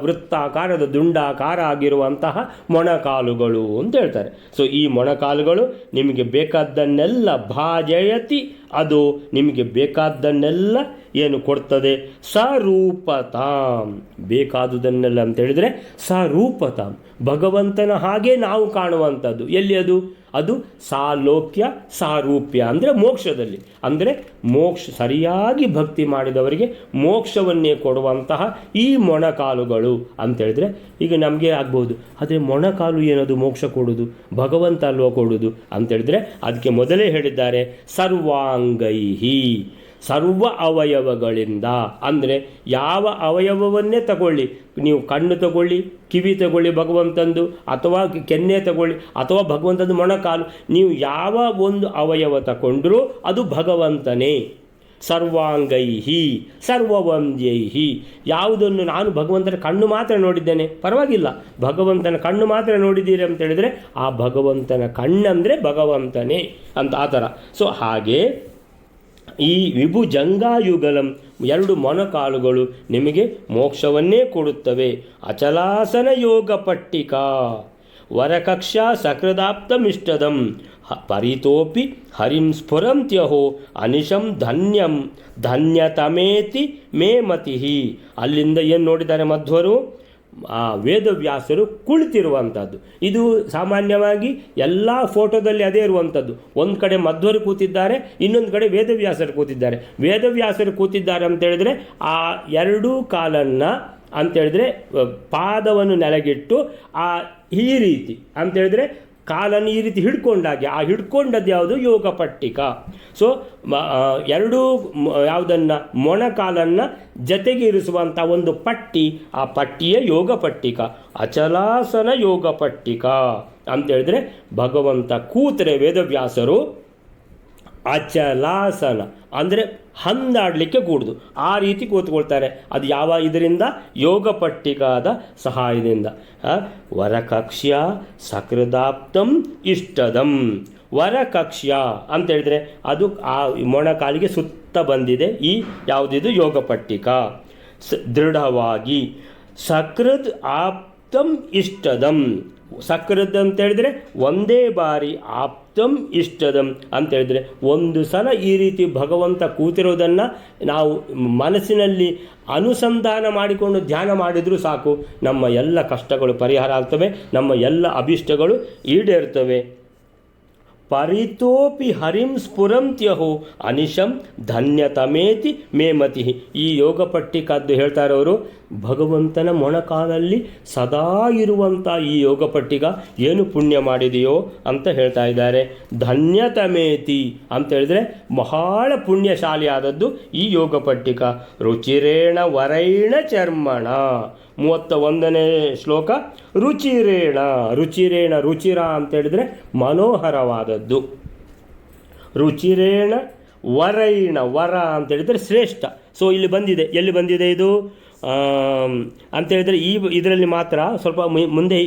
ವೃತ್ತಾಕಾರದ ದುಂಡಾಕಾರ ಆಗಿರುವಂತಹ ಮೊಣಕಾಲುಗಳು ಅಂತ ಹೇಳ್ತಾರೆ. ಸೊ ಈ ಮೊಣಕಾಲುಗಳು ನಿಮಗೆ ಬೇಕಾದ್ದನ್ನೆಲ್ಲ ಭಾಜಯತಿ, ಅದು ನಿಮಗೆ ಬೇಕಾದ್ದನ್ನೆಲ್ಲ ಏನು ಕೊಡ್ತದೆ. ಸ್ವರೂಪತಾಂ, ಬೇಕಾದುದನ್ನೆಲ್ಲ ಅಂತ ಹೇಳಿದರೆ ಸ್ವರೂಪತಾಂ, ಭಗವಂತನ ಹಾಗೆ ನಾವು ಕಾಣುವಂಥದ್ದು. ಎಲ್ಲಿ ಅದು ಸಾಲೋಕ್ಯ ಸಾರೂಪ್ಯ ಅಂದರೆ ಮೋಕ್ಷದಲ್ಲಿ, ಅಂದರೆ ಸರಿಯಾಗಿ ಭಕ್ತಿ ಮಾಡಿದವರಿಗೆ ಮೋಕ್ಷವನ್ನೇ ಕೊಡುವಂತಹ ಈ ಮೊಣಕಾಲುಗಳು ಅಂತೇಳಿದ್ರೆ ಈಗ ನಮಗೆ ಆಗ್ಬೋದು, ಆದರೆ ಮೊಣಕಾಲು ಏನದು ಮೋಕ್ಷ ಕೊಡೋದು, ಭಗವಂತ ಅಲ್ವ ಕೊಡೋದು ಅಂತೇಳಿದ್ರೆ ಅದಕ್ಕೆ ಮೊದಲೇ ಹೇಳಿದ್ದಾರೆ ಸರ್ವಾಂಗೈಹಿ, ಸರ್ವ ಅವಯವಗಳಿಂದ. ಅಂದರೆ ಯಾವ ಅವಯವವನ್ನೇ ತಗೊಳ್ಳಿ, ನೀವು ಕಣ್ಣು ತಗೊಳ್ಳಿ, ಕಿವಿ ತಗೊಳ್ಳಿ ಭಗವಂತಂದು, ಅಥವಾ ಕೆನ್ನೆ ತಗೊಳ್ಳಿ, ಅಥವಾ ಭಗವಂತಂದು ಮೊಣಕಾಲು, ನೀವು ಯಾವ ಒಂದು ಅವಯವ ತಗೊಂಡ್ರೂ ಅದು ಭಗವಂತನೇ. ಸರ್ವಾಂಗೈಹಿ ಸರ್ವವಂದ್ಯೈಹಿ, ಯಾವುದನ್ನು ನಾನು ಭಗವಂತನ ಕಣ್ಣು ಮಾತ್ರ ನೋಡಿದ್ದೇನೆ, ಪರವಾಗಿಲ್ಲ, ಭಗವಂತನ ಕಣ್ಣು ಮಾತ್ರ ನೋಡಿದ್ದೀರಿ ಅಂತ ಹೇಳಿದರೆ ಆ ಭಗವಂತನ ಕಣ್ಣಂದರೆ ಭಗವಂತನೇ ಅಂತ ಆ ಥರ. ಸೊ ಹಾಗೆ ಈ ವಿಭುಜಂಗಾಯುಗಲಂ, ಎರಡು ಮೊಣಕಾಲುಗಳು ನಿಮಗೆ ಮೋಕ್ಷವನ್ನೇ ಕೊಡುತ್ತವೆ. ಅಚಲಾಸನ ಯೋಗ ಪಟ್ಟಿಕಾ ವರಕಕ್ಷಾ ಸಕೃದಾಪ್ತಮಿಷ್ಟದಂ ಪರಿತೋಪಿ ಹರಿಂ ಸ್ಫುರಂತ್ಯಹೋ ಅನಿಶಂ ಧನ್ಯಂ ಧನ್ಯತಮೇತಿ ಮೇ ಮತಿಹಿ. ಅಲ್ಲಿಂದ ಏನು ನೋಡಿದ್ದಾರೆ ಮಧ್ವರು, ಆ ವೇದವ್ಯಾಸರು ಕುಳಿತಿರುವಂಥದ್ದು. ಇದು ಸಾಮಾನ್ಯವಾಗಿ ಎಲ್ಲ ಫೋಟೋದಲ್ಲಿ ಅದೇ ಇರುವಂಥದ್ದು. ಒಂದು ಕಡೆ ಮಧ್ವರು ಕೂತಿದ್ದಾರೆ, ಇನ್ನೊಂದು ಕಡೆ ವೇದವ್ಯಾಸರು ಕೂತಿದ್ದಾರೆ. ವೇದವ್ಯಾಸರು ಕೂತಿದ್ದಾರೆ ಅಂತೇಳಿದರೆ ಆ ಎರಡೂ ಕಾಲನ್ನು ಅಂತೇಳಿದರೆ ಪಾದವನ್ನು ನೆಲಗಿಟ್ಟು ಈ ರೀತಿ ಅಂತೇಳಿದರೆ ಕಾಲನ್ನು ಈ ರೀತಿ ಹಿಡ್ಕೊಂಡಾಗೆ, ಆ ಹಿಡ್ಕೊಂಡದ್ದು ಯಾವುದು ಯೋಗ ಪಟ್ಟಿಕ. ಸೊ ಎರಡೂ ಯಾವುದನ್ನು ಮೊಣಕಾಲನ್ನು ಜೊತೆಗೆ ಇರಿಸುವಂಥ ಒಂದು ಪಟ್ಟಿ, ಆ ಪಟ್ಟಿಯ ಯೋಗ ಪಟ್ಟಿಕ. ಅಚಲಾಸನ ಯೋಗ ಪಟ್ಟಿಕ ಅಂತೇಳಿದರೆ ಭಗವಂತ ಕೂತರೆ ವೇದವ್ಯಾಸರು ಅಚಲಾಸನ ಅಂದರೆ ಹಂದಾಡಲಿಕ್ಕೆ ಕೂಡುದು, ಆ ರೀತಿ ಕೂತ್ಕೊಳ್ತಾರೆ. ಅದು ಯಾವ ಇದರಿಂದ, ಯೋಗ ಪಟ್ಟಿಕಾದ ಸಹಾಯದಿಂದ. ವರಕಕ್ಷ್ಯ ಸಕೃದಾಪ್ತಂ ಇಷ್ಟದಂ, ವರಕಕ್ಷ್ಯ ಅಂತೇಳಿದರೆ ಅದು ಆ ಮೊಣಕಾಲಿಗೆ ಸುತ್ತ ಬಂದಿದೆ ಈ ಯಾವುದಿದು ಯೋಗ ಪಟ್ಟಿಕ. ದೃಢವಾಗಿ ಸಕೃದ್ ಆಪ್ತಂ ಇಷ್ಟದಂ, ಸಕೃದ್ ಅಂತೇಳಿದರೆ ಒಂದೇ ಬಾರಿ, ಆಪ್ತಂ ಇಷ್ಟದಂ ಅಂತೇಳಿದರೆ ಒಂದು ಸಲ ಈ ರೀತಿ ಭಗವಂತ ಕೂತಿರೋದನ್ನು ನಾವು ಮನಸ್ಸಿನಲ್ಲಿ ಅನುಸಂಧಾನ ಮಾಡಿಕೊಂಡು ಧ್ಯಾನ ಮಾಡಿದರೂ ಸಾಕು, ನಮ್ಮ ಎಲ್ಲ ಕಷ್ಟಗಳು ಪರಿಹಾರ ಆಗ್ತವೆ, ನಮ್ಮ ಎಲ್ಲ ಅಭಿಷ್ಟಗಳು ಈಡೇರ್ತವೆ. ಪರಿತೋಪಿ ಹರಿಂ ಸ್ಫುರಂತ್ಯಹೋ ಅನಿಶಂ ಧನ್ಯತಮೇತಿ ಮೇಮತಿ. ಈ ಯೋಗ ಪಟ್ಟಿಕದ್ದು ಹೇಳ್ತಾರೆ ಅವರು, ಭಗವಂತನ ಮೊಣಕಾಲಲ್ಲಿ ಸದಾ ಇರುವಂಥ ಈ ಯೋಗ ಪಟ್ಟಿಕ ಏನು ಪುಣ್ಯ ಮಾಡಿದೆಯೋ ಅಂತ ಹೇಳ್ತಾ ಇದ್ದಾರೆ. ಧನ್ಯತಮೇತಿ ಅಂತ ಹೇಳಿದ್ರೆ ಬಹಳ ಪುಣ್ಯಶಾಲಿಯಾದದ್ದು ಈ ಯೋಗ ಪಟ್ಟಿಕ. ರುಚಿರೇಣ ವರೈಣ ಚರ್ಮಣ, 31ನೇ ಶ್ಲೋಕ. ರುಚಿರೇಣ, ರುಚಿರೇಣ ರುಚಿರ ಅಂತೇಳಿದರೆ ಮನೋಹರವಾದದ್ದು. ರುಚಿರೇಣ ವರೈಣ, ವರ ಅಂತೇಳಿದರೆ ಶ್ರೇಷ್ಠ. ಸೊ ಇಲ್ಲಿ ಬಂದಿದೆ, ಎಲ್ಲಿ ಬಂದಿದೆ ಇದು ಅಂತೇಳಿದರೆ ಇದರಲ್ಲಿ ಮಾತ್ರ ಸ್ವಲ್ಪ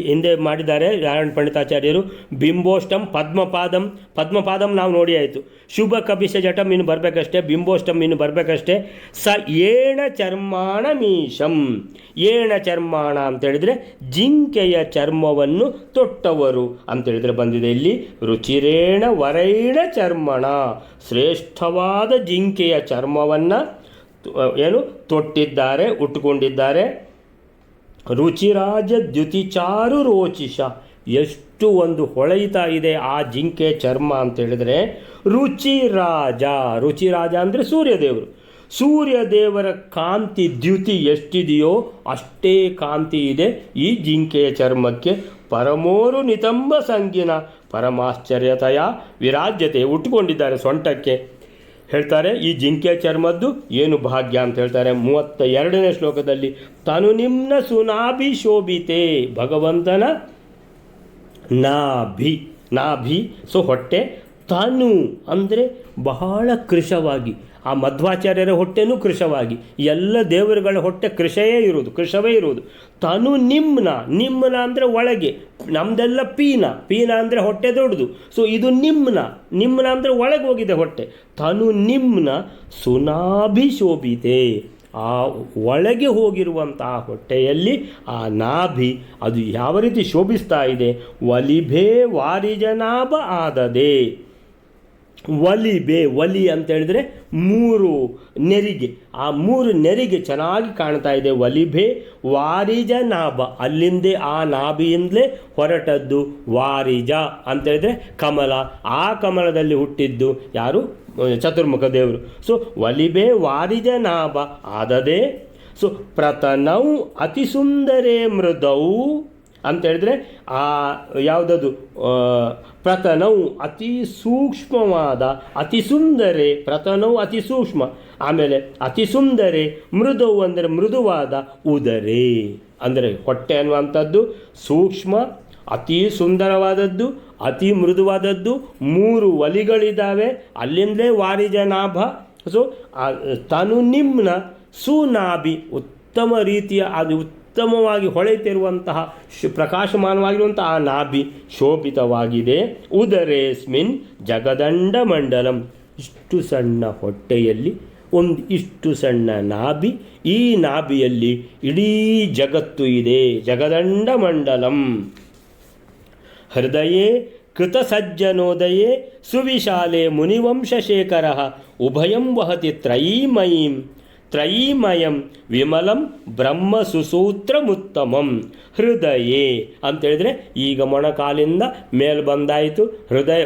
ಹಿಂದೆ ಮಾಡಿದ್ದಾರೆ ನಾರಾಯಣ ಪಂಡಿತಾಚಾರ್ಯರು. ಬಿಂಬೋಷ್ಟಂ ಪದ್ಮಪಾದಂ ನಾವು ನೋಡಿ ಆಯಿತು. ಶುಭ ಕಪಿಶ ಜಟಂ ಇನ್ನು ಬರಬೇಕಷ್ಟೇ, ಬಿಂಬೋಷ್ಟಂ ಇನ್ನು ಬರಬೇಕಷ್ಟೇ. ಏಣ ಚರ್ಮಾಣ ಮೀಶಂ, ಏಣ ಚರ್ಮಾಣ ಅಂತೇಳಿದರೆ ಜಿಂಕೆಯ ಚರ್ಮವನ್ನು ತೊಟ್ಟವರು ಅಂತೇಳಿದರೆ ಬಂದಿದೆ ಇಲ್ಲಿ. ರುಚಿರೇಣ ವರೈಣ ಚರ್ಮಣ, ಶ್ರೇಷ್ಠವಾದ ಜಿಂಕೆಯ ಚರ್ಮವನ್ನು ಏನು ತೊಟ್ಟಿದ್ದಾರೆ, ಉಟ್ಟುಕೊಂಡಿದ್ದಾರೆ. ರುಚಿರಾಜ ದ್ಯುತಿಚಾರು ರೋಚಿಷ, ಎಷ್ಟು ಒಂದು ಹೊಳೆಯುತ್ತಾ ಇದೆ ಆ ಜಿಂಕೆ ಚರ್ಮ ಅಂತೇಳಿದರೆ. ರುಚಿರಾಜ ಅಂದರೆ ಸೂರ್ಯದೇವರು. ಸೂರ್ಯ ದೇವರ ಕಾಂತಿ ದ್ಯುತಿ ಎಷ್ಟಿದೆಯೋ ಅಷ್ಟೇ ಕಾಂತಿ ಇದೆ ಈ ಜಿಂಕೆಯ ಚರ್ಮಕ್ಕೆ. ಪರಮೋರು ನಿತಂಬ ಸಂಗಿನ ಪರಮಾಶ್ಚರ್ಯತೆಯ ವಿರಾಜ್ಯತೆ, ಉಟ್ಕೊಂಡಿದ್ದಾರೆ ಸೊಂಟಕ್ಕೆ. ಹೇಳ್ತಾರೆ ಈ ಜಿಂಕೆಯ ಚರ್ಮದ್ದು ಏನು ಭಾಗ್ಯ ಅಂತ ಹೇಳ್ತಾರೆ 32ನೇ ಶ್ಲೋಕದಲ್ಲಿ. ತನು ನಿಮ್ನ ಸುನಾಭಿ ಶೋಭಿತೆ, ಭಗವಂತನ ನಾಭಿ ಸೊ ಹೊಟ್ಟೆ. ತನು ಅಂದರೆ ಬಹಳ ಕೃಶವಾಗಿ, ಆ ಮಧ್ವಾಚಾರ್ಯರ ಹೊಟ್ಟೆನೂ ಕೃಶವಾಗಿ, ಎಲ್ಲ ದೇವರುಗಳ ಹೊಟ್ಟೆ ಕೃಶವೇ ಇರುವುದು. ತನು ನಿಮ್ನ ಅಂದರೆ ಒಳಗೆ, ನಮ್ದೆಲ್ಲ ಪೀನ ಅಂದರೆ ಹೊಟ್ಟೆ ದೊಡ್ಡದು. ಸೊ ಇದು ನಿಮ್ನ ಅಂದರೆ ಒಳಗೆ ಹೋಗಿದೆ ಹೊಟ್ಟೆ. ತನು ನಿಮ್ನ ಸುನಾಭಿಶೋಭಿತೆ, ಆ ಒಳಗೆ ಹೋಗಿರುವಂತಹ ಹೊಟ್ಟೆಯಲ್ಲಿ ಆ ನಾಭಿ ಅದು ಯಾವ ರೀತಿ ಶೋಭಿಸ್ತಾ ಇದೆ. ವಲಿಭೆ ವಾರಿಜನಾಭ ಆದದೆ. ಒಲಿ ಅಂತ ಹೇಳಿದ್ರೆ 3 ನೆರಿಗೆ, ಆ 3 ನೆರಿಗೆ ಚೆನ್ನಾಗಿ ಕಾಣ್ತಾ ಇದೆ. ವಲಿಭೆ ವಾರಿಜ ನಾಭ, ಅಲ್ಲಿಂದೇ ಆ ನಾಭಿಯಿಂದಲೇ ಹೊರಟದ್ದು ವಾರಿಜ ಅಂತ ಹೇಳಿದ್ರೆ ಕಮಲ. ಆ ಕಮಲದಲ್ಲಿ ಹುಟ್ಟಿದ್ದು ಯಾರು? ಚತುರ್ಮುಖ ದೇವರು. ಸೊ ವಲಿಭೆ ವಾರಿಜ ನಾಭ ಆದದೆ. ಸೊ ಪ್ರತನೌ ಅತಿ ಸುಂದರೇ ಮೃದೌ ಅಂತ ಹೇಳಿದ್ರೆ ಆ ಯಾವುದದು ಪ್ರತನವು ಅತಿ ಸೂಕ್ಷ್ಮವಾದ, ಅತಿ ಸುಂದರೇ, ಪ್ರತನವು ಅತಿ ಸೂಕ್ಷ್ಮ, ಆಮೇಲೆ ಅತಿ ಸುಂದರೇ, ಮೃದುವು ಅಂದರೆ ಮೃದುವಾದ, ಉದರೇ ಅಂದರೆ ಹೊಟ್ಟೆ ಅನ್ನುವಂಥದ್ದು ಸೂಕ್ಷ್ಮ, ಅತಿ ಸುಂದರವಾದದ್ದು, ಅತಿ ಮೃದುವಾದದ್ದು, 3 ಒಲಿಗಳಿದ್ದಾವೆ, ಅಲ್ಲಿಂದಲೇ ವಾರಿಜ ನಾಭ. ಸೊ ತನು ನಿಮ್ನ ಸುನಾಭಿ, ಉತ್ತಮ ರೀತಿಯ ಅದು ಉತ್ತಮವಾಗಿ ಹೊಳೆತಿರುವಂತಹ ಪ್ರಕಾಶಮಾನವಾಗಿರುವಂತಹ ಆ ನಾಭಿ ಶೋಭಿತವಾಗಿದೆ. ಉದರೇಸ್ಮಿನ್ ಜಗದಂಡ ಮಂಡಲಂ, ಇಷ್ಟು ಸಣ್ಣ ಹೊಟ್ಟೆಯಲ್ಲಿ ಇಷ್ಟು ಸಣ್ಣ ನಾಭಿ, ಈ ನಾಭಿಯಲ್ಲಿ ಇಡೀ ಜಗತ್ತು ಇದೆ. ಜಗದಂಡ ಮಂಡಲಂ. ಹೃದಯೇ ಕೃತಸಜ್ಜನೋದಯೇ ಸುವಿಶಾಲೆ ಮುನಿವಂಶಶೇಖರ ಉಭಯಂ ವಹತಿ ತ್ರಯೀಮಯಂ ವಿಮಲಂ ಬ್ರಹ್ಮ ಸುಸೂತ್ರಮುತ್ತಮಂ. ಹೃದಯೇ ಅಂತೇಳಿದರೆ ಈಗ ಮೊಣಕಾಲಿಂದ ಮೇಲೆ ಬಂದಾಯಿತು, ಹೃದಯ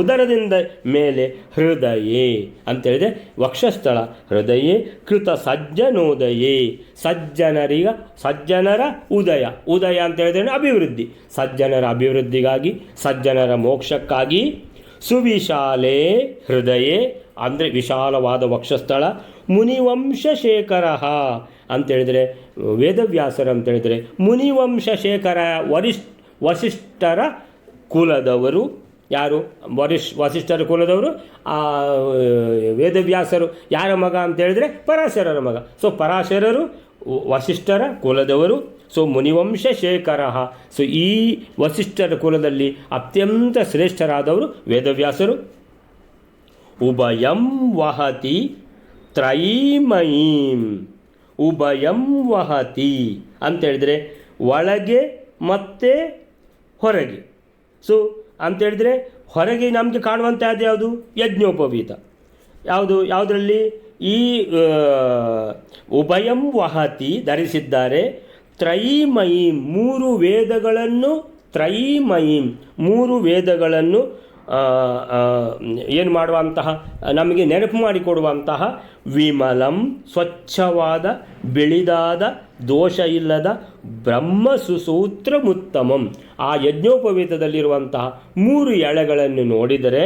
ಉದರದಿಂದ ಮೇಲೆ ಹೃದಯೇ ಅಂತೇಳಿದರೆ ವಕ್ಷಸ್ಥಳ. ಹೃದಯೇ ಕೃತ ಸಜ್ಜನೋದಯೇ, ಸಜ್ಜನರ ಉದಯ ಅಂತೇಳಿದ್ರೆ ಅಭಿವೃದ್ಧಿ, ಸಜ್ಜನರ ಅಭಿವೃದ್ಧಿಗಾಗಿ, ಸಜ್ಜನರ ಮೋಕ್ಷಕ್ಕಾಗಿ. ಸುವಿಶಾಲೇ ಹೃದಯೇ ಅಂದರೆ ವಿಶಾಲವಾದ ವಕ್ಷಸ್ಥಳ. ಮುನಿವಂಶಶೇಖರ ಅಂತೇಳಿದರೆ ವೇದವ್ಯಾಸರು ಅಂತೇಳಿದರೆ ಮುನಿವಂಶಶೇಖರ ವಸಿಷ್ಠರ ಕುಲದವರು. ಯಾರು? ವಸಿಷ್ಠರ ಕುಲದವರು. ಆ ವೇದವ್ಯಾಸರು ಯಾರ ಮಗ ಅಂತೇಳಿದರೆ ಪರಾಶರರ ಮಗ. ಸೊ ಪರಾಶರರು ವಸಿಷ್ಠರ ಕುಲದವರು. ಸೊ ಮುನಿವಂಶಶೇಖರ. ಸೊ ಈ ವಸಿಷ್ಠರ ಕುಲದಲ್ಲಿ ಅತ್ಯಂತ ಶ್ರೇಷ್ಠರಾದವರು ವೇದವ್ಯಾಸರು. ಉಭಯಂ ವಹತಿ ತ್ರಯೀಮಯೀಂ. ಉಭಯಂ ವಹತಿ ಅಂತೇಳಿದರೆ ಒಳಗೆ ಮತ್ತು ಹೊರಗೆ. ಸೊ ಅಂತೇಳಿದರೆ ಹೊರಗೆ ನಮಗೆ ಕಾಣುವಂಥದ್ದು ಯಾವುದು? ಯಜ್ಞೋಪವೀತ. ಯಾವುದರಲ್ಲಿ ಈ ಉಭಯಂ ವಹತಿ ಧರಿಸಿದ್ದಾರೆ. ತ್ರಯೀಮಯೀಂ 3 ವೇದಗಳನ್ನು, ತ್ರಯೀಮಯೀಂ 3 ವೇದಗಳನ್ನು ಏನು ಮಾಡುವಂತಹ, ನಮಗೆ ನೆನಪು ಮಾಡಿಕೊಡುವಂತಹ ವಿಮಲಂ ಸ್ವಚ್ಛವಾದ ಬಿಳಿದಾದ ದೋಷ ಇಲ್ಲದ ಬ್ರಹ್ಮ ಸುಸೂತ್ರಮುತ್ತಮಂ. ಆ ಯಜ್ಞೋಪವೀತದಲ್ಲಿರುವಂತಹ 3 ಎಳೆಗಳನ್ನು ನೋಡಿದರೆ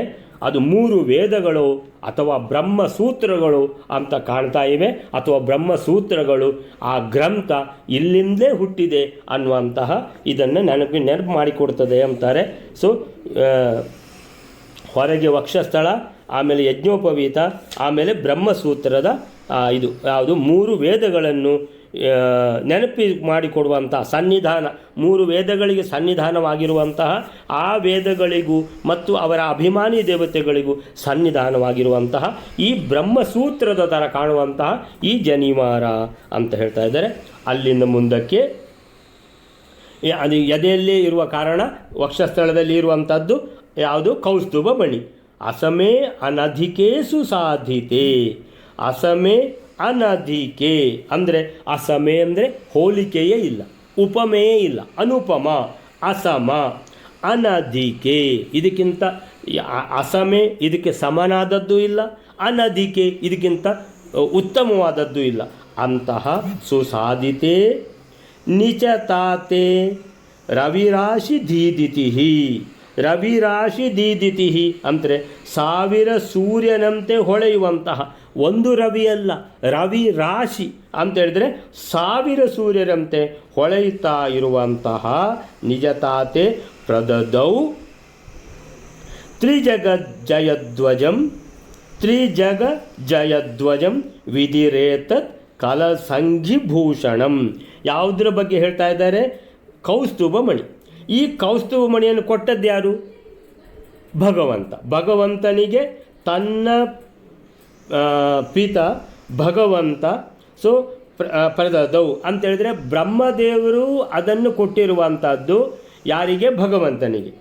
ಅದು 3 ವೇದಗಳು ಅಥವಾ ಬ್ರಹ್ಮಸೂತ್ರಗಳು ಅಂತ ಕಾಣ್ತಾ ಇವೆ, ಅಥವಾ ಬ್ರಹ್ಮಸೂತ್ರಗಳು ಆ ಗ್ರಂಥ ಇಲ್ಲಿಂದಲೇ ಹುಟ್ಟಿದೆ ಅನ್ನುವಂತಹ ಇದನ್ನು ನೆನಪು ಮಾಡಿಕೊಡ್ತದೆ ಅಂತಾರೆ. ಸೊ ಹೊರಗೆ ವಕ್ಷಸ್ಥಳ, ಆಮೇಲೆ ಯಜ್ಞೋಪವೀತ, ಆಮೇಲೆ ಬ್ರಹ್ಮಸೂತ್ರದ ಇದು ಯಾವುದು 3 ವೇದಗಳನ್ನು ನೆನಪಿ ಮಾಡಿಕೊಡುವಂತಹ ಸನ್ನಿಧಾನ, 3 ವೇದಗಳಿಗೆ ಸನ್ನಿಧಾನವಾಗಿರುವಂತಹ ಆ ವೇದಗಳಿಗೂ ಮತ್ತು ಅವರ ಅಭಿಮಾನಿ ದೇವತೆಗಳಿಗೂ ಸನ್ನಿಧಾನವಾಗಿರುವಂತಹ ಈ ಬ್ರಹ್ಮಸೂತ್ರದ ಥರ ಕಾಣುವಂತಹ ಈ ಜನಿವಾರ ಅಂತ ಹೇಳ್ತಾ ಇದ್ದಾರೆ. ಅಲ್ಲಿಂದ ಮುಂದಕ್ಕೆ ಅದು ಎದೆಯಲ್ಲೇ ಇರುವ ಕಾರಣ ವಕ್ಷಸ್ಥಳದಲ್ಲಿ ಇರುವಂಥದ್ದು ಯಾವುದು? ಕೌಸ್ತುಭ ಮಣಿ. ಅಸಮೇ ಅನಧಿಕೇಸು ಸಾಧಿತೆ. ಅಸಮೇ ಅನಧಿಕೆ ಅಂದರೆ ಅಸಮೇ ಅಂದರೆ ಹೋಲಿಕೆಯೇ ಇಲ್ಲ, ಉಪಮೆಯೇ ಇಲ್ಲ, ಅನುಪಮ, ಅಸಮ. ಅನಧಿಕೆ, ಇದಕ್ಕಿಂತ ಅಸಮೆ ಇದಕ್ಕೆ ಸಮನಾದದ್ದು ಇಲ್ಲ, ಅನಧಿಕೆ ಇದಕ್ಕಿಂತ ಉತ್ತಮವಾದದ್ದು ಇಲ್ಲ. ಅಂತಹ ಸುಸಾಧಿತೆ ನಿಚತಾತೆ ರವಿರಾಶಿ ದೀದಿತಿ. ರವಿರಾಶಿ ದೀದಿತಿ ಅಂದರೆ 1000 ಸೂರ್ಯನಂತೆ ಹೊಳೆಯುವಂತಹ, ಒಂದು ರವಿಯಲ್ಲ, ರವಿ ರಾಶಿ ಅಂತ ಹೇಳಿದ್ರೆ 1000 ಸೂರ್ಯರಂತೆ ಹೊಳೆಯುತ್ತಾ ಇರುವಂತಹ ನಿಜತಾತೆ ಪ್ರದದೌ ತ್ರಿಜಗಜ್ಜಯಧ್ವಜಂ ವಿಧಿರೇತತ್ ಕಲಸಂಘಿಭೂಷಣಂ. ಯಾವುದರ ಬಗ್ಗೆ ಹೇಳ್ತಾ ಇದ್ದಾರೆ? ಕೌಸ್ತುಭಮಣಿ. ಈ ಕೌಸ್ತುಭಮಣಿಯನ್ನು ಕೊಟ್ಟದ್ದು ಯಾರು? ಭಗವಂತ. ಭಗವಂತನಿಗೆ ತನ್ನ ಪಿತ ಭಗವಂತ ಪ್ರದದೌ ಅಂತೇಳಿದರೆ ಬ್ರಹ್ಮದೇವರು ಅದನ್ನು ಕೊಟ್ಟಿರುವಂಥದ್ದು ಯಾರಿಗೆ? ಭಗವಂತನಿಗೆ.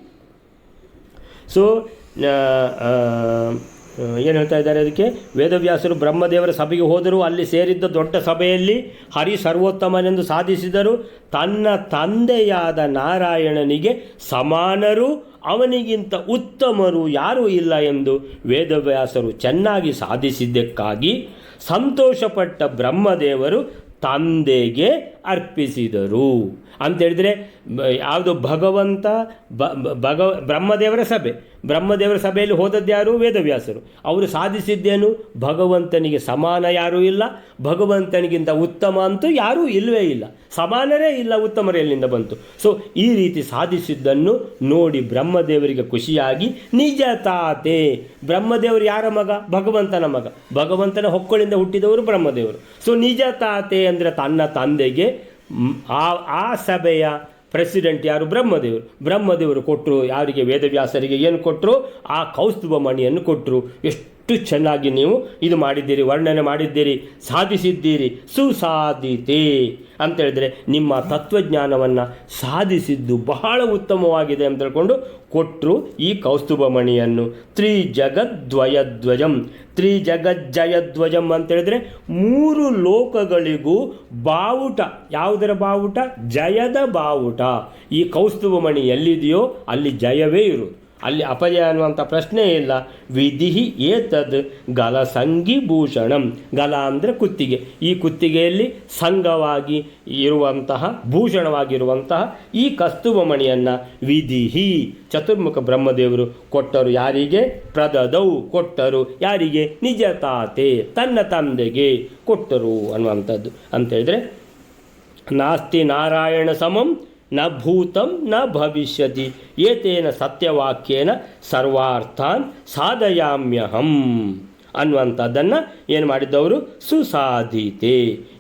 ಏನು ಹೇಳ್ತಾ ಇದ್ದಾರೆ ಅದಕ್ಕೆ? ವೇದವ್ಯಾಸರು ಬ್ರಹ್ಮದೇವರ ಸಭೆಗೆ ಹೋದರು. ಅಲ್ಲಿ ಸೇರಿದ್ದ ದೊಡ್ಡ ಸಭೆಯಲ್ಲಿ ಹರಿ ಸರ್ವೋತ್ತಮನೆಂದು ಸಾಧಿಸಿದರು. ತನ್ನ ತಂದೆಯಾದ ನಾರಾಯಣನಿಗೆ ಸಮಾನರು, ಅವನಿಗಿಂತ ಉತ್ತಮರು ಯಾರೂ ಇಲ್ಲ ಎಂದು ವೇದವ್ಯಾಸರು ಚೆನ್ನಾಗಿ ಸಾಧಿಸಿದ್ದಕ್ಕಾಗಿ ಸಂತೋಷಪಟ್ಟ ಬ್ರಹ್ಮದೇವರು ತಂದೆಗೆ ಅರ್ಪಿಸಿದರು. ಅಂತೇಳಿದರೆ ಯಾವುದು? ಭಗವಂತ ಬ್ರಹ್ಮದೇವರ ಸಭೆ. ಬ್ರಹ್ಮದೇವರ ಸಭೆಯಲ್ಲಿ ಹೋದದ್ದು ಯಾರು? ವೇದವ್ಯಾಸರು. ಅವರು ಸಾಧಿಸಿದ್ದೇನು? ಭಗವಂತನಿಗೆ ಸಮಾನ ಯಾರೂ ಇಲ್ಲ, ಭಗವಂತನಿಗಿಂತ ಉತ್ತಮ ಅಂತೂ ಯಾರೂ ಇಲ್ಲವೇ ಇಲ್ಲ, ಸಮಾನರೇ ಇಲ್ಲ, ಉತ್ತಮರು ಎಲ್ಲಿಂದ ಬಂತು? ಈ ರೀತಿ ಸಾಧಿಸಿದ್ದನ್ನು ನೋಡಿ ಬ್ರಹ್ಮದೇವರಿಗೆ ಖುಷಿಯಾಗಿ ನಿಜ ತಾತೆ, ಬ್ರಹ್ಮದೇವರು ಯಾರ ಮಗ? ಭಗವಂತನ ಮಗ. ಭಗವಂತನ ಹೊಕ್ಕಳಿಂದ ಹುಟ್ಟಿದವರು ಬ್ರಹ್ಮದೇವರು. ನಿಜ ತಾತೆ ಅಂದರೆ ತನ್ನ ತಂದೆಗೆ ಆ ಸಭೆಯ ಪ್ರೆಸಿಡೆಂಟ್ ಯಾರು? ಬ್ರಹ್ಮದೇವರು. ಬ್ರಹ್ಮದೇವರು ಕೊಟ್ಟರು ಯಾರಿಗೆ? ವೇದವ್ಯಾಸರಿಗೆ. ಏನು ಕೊಟ್ಟರು? ಆ ಕೌಸ್ತುಭ ಮಣಿಯನ್ನು ಕೊಟ್ಟರು. ಎಷ್ಟು ಚೆನ್ನಾಗಿ ನೀವು ಇದು ಮಾಡಿದ್ದೀರಿ, ವರ್ಣನೆ ಮಾಡಿದ್ದೀರಿ, ಸಾಧಿಸಿದ್ದೀರಿ. ಸುಸಾಧಿತೆ ಅಂತೇಳಿದರೆ ನಿಮ್ಮ ತತ್ವಜ್ಞಾನವನ್ನು ಸಾಧಿಸಿದ್ದು ಬಹಳ ಉತ್ತಮವಾಗಿದೆ ಅಂತ ಹೇಳ್ಕೊಂಡು ಕೊಟ್ಟರು ಈ ಕೌಸ್ತುಭ ಮಣಿಯನ್ನು. ತ್ರಿಜಗಜ್ಜಯಧ್ವಜಂ ಅಂತೇಳಿದರೆ 3 ಲೋಕಗಳಿಗೂ ಬಾವುಟ. ಯಾವುದರ ಬಾವುಟ? ಜಯದ ಬಾವುಟ. ಈ ಕೌಸ್ತುಭ ಮಣಿ ಎಲ್ಲಿದೆಯೋ ಅಲ್ಲಿ ಜಯವೇ ಇರುವುದು, ಅಲ್ಲಿ ಅಪಜಯ ಅನ್ನುವಂಥ ಪ್ರಶ್ನೆ ಇಲ್ಲ. ವಿಧಿ ಏತದ್ ಗಲಸಂಘಿಭೂಷಣಂ. ಗಲ ಅಂದರೆ ಕುತ್ತಿಗೆ. ಈ ಕುತ್ತಿಗೆಯಲ್ಲಿ ಸಂಘವಾಗಿ ಇರುವಂತಹ, ಭೂಷಣವಾಗಿರುವಂತಹ ಈ ಕಸ್ತೂಭ ಮಣಿಯನ್ನು ವಿಧಿಹಿ ಚತುರ್ಮುಖ ಬ್ರಹ್ಮದೇವರು ಕೊಟ್ಟರು. ಯಾರಿಗೆ? ಪ್ರದದೌ ಕೊಟ್ಟರು. ಯಾರಿಗೆ? ನಿಜ ತಾತೆ ತನ್ನ ತಂದೆಗೆ ಕೊಟ್ಟರು ಅನ್ನುವಂಥದ್ದು. ಅಂತೇಳಿದರೆ ನಾಸ್ತಿ ನಾರಾಯಣ ಸಮಂ ನ ಭೂತಂ ನ ಭವಿಷ್ಯತಿ ಏತೇನ ಸತ್ಯವಾಕ್ಯೇನ ಸರ್ವಾರ್ಥಾನ್ ಸಾಧಯಾಮ್ಯಹಂ ಅನ್ನುವಂಥದ್ದನ್ನು ಏನು ಮಾಡಿದ್ದವರು? ಸುಸಾಧಿತೆ.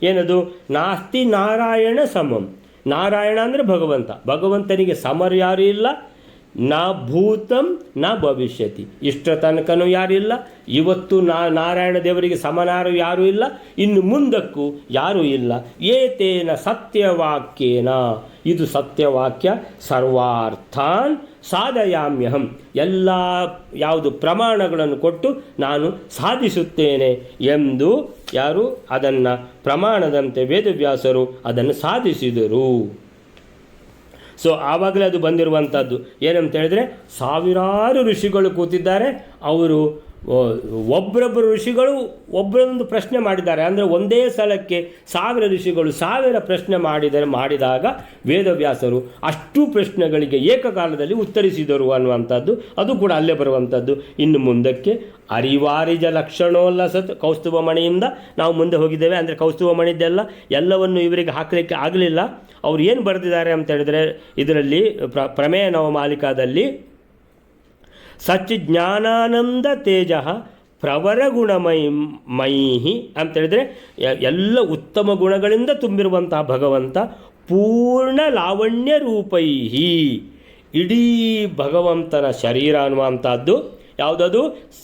ಏನದು? ನಾಸ್ತಿ ನಾರಾಯಣ ಸಮಂ. ನಾರಾಯಣ ಅಂದರೆ ಭಗವಂತ. ಭಗವಂತನಿಗೆ ಸಮರು ಯಾರೂ ಇಲ್ಲ. ನ ಭೂತಂ ನ ಭವಿಷ್ಯತಿ, ಇಷ್ಟರ ತನಕನೂ ಯಾರಿಲ್ಲ. ಇವತ್ತು ನಾರಾಯಣ ದೇವರಿಗೆ ಸಮನಾರು ಯಾರೂ ಇಲ್ಲ, ಇನ್ನು ಮುಂದಕ್ಕೂ ಯಾರೂ ಇಲ್ಲ. ಏತೇನ ಸತ್ಯವಾಕ್ಯೇನ, ಇದು ಸತ್ಯವಾಕ್ಯ. ಸರ್ವಾರ್ಥಾನ್ ಸಾಧಯಾಮ್ಯಹಂ, ಎಲ್ಲ ಯಾವುದು ಪ್ರಮಾಣಗಳನ್ನು ಕೊಟ್ಟು ನಾನು ಸಾಧಿಸುತ್ತೇನೆ ಎಂದು ಯಾರು ಅದನ್ನು ಪ್ರಮಾಣದಂತೆ ವೇದವ್ಯಾಸರು ಅದನ್ನು ಸಾಧಿಸಿದರು. ಆವಾಗಲೇ ಅದು ಬಂದಿರುವಂಥದ್ದು. ಏನಂತ ಹೇಳಿದ್ರೆ, ಸಾವಿರಾರು ಋಷಿಗಳು ಕೂತಿದ್ದಾರೆ. ಅವರು ಒಬ್ಬರೊಬ್ಬರು ಋಷಿಗಳು ಒಬ್ಬರೊಂದು ಪ್ರಶ್ನೆ ಮಾಡಿದ್ದಾರೆ. ಅಂದರೆ ಒಂದೇ ಸಲಕ್ಕೆ 1000 ಋಷಿಗಳು 1000 ಪ್ರಶ್ನೆ ಮಾಡಿದಾಗ ವೇದವ್ಯಾಸರು ಅಷ್ಟು ಪ್ರಶ್ನೆಗಳಿಗೆ ಏಕಕಾಲದಲ್ಲಿ ಉತ್ತರಿಸಿದರು ಅನ್ನುವಂಥದ್ದು. ಅದು ಕೂಡ ಅಲ್ಲೇ ಬರುವಂಥದ್ದು. ಇನ್ನು ಮುಂದಕ್ಕೆ ಅರಿವಾರಿಜ ಲಕ್ಷಣೋಲ್ಲಸತ್ ಕೌಸ್ತುಭ ಮಣಿಯಿಂದ ನಾವು ಮುಂದೆ ಹೋಗಿದ್ದೇವೆ. ಅಂದರೆ ಕೌಸ್ತುಭ ಮಣಿದ್ದೆಲ್ಲ ಎಲ್ಲವನ್ನು ಇವರಿಗೆ ಹಾಕಲಿಕ್ಕೆ ಆಗಲಿಲ್ಲ. ಅವ್ರು ಏನು ಬರೆದಿದ್ದಾರೆ ಅಂತ ಹೇಳಿದರೆ, ಇದರಲ್ಲಿ ಪ್ರಮೇಯ ನವಮಾಲಿಕಾದಲ್ಲಿ ಸಚ್ ಜ್ಞಾನಾನಂದ ತೇಜ ಪ್ರವರ ಗುಣಮಯಿ ಅಂತೇಳಿದರೆ ಎಲ್ಲ ಉತ್ತಮ ಗುಣಗಳಿಂದ ತುಂಬಿರುವಂತಹ ಭಗವಂತ ಪೂರ್ಣ ಲಾವಣ್ಯ ರೂಪೈಹಿ, ಇಡೀ ಭಗವಂತನ ಶರೀರ ಅನ್ನುವಂಥದ್ದು ಯಾವುದದು?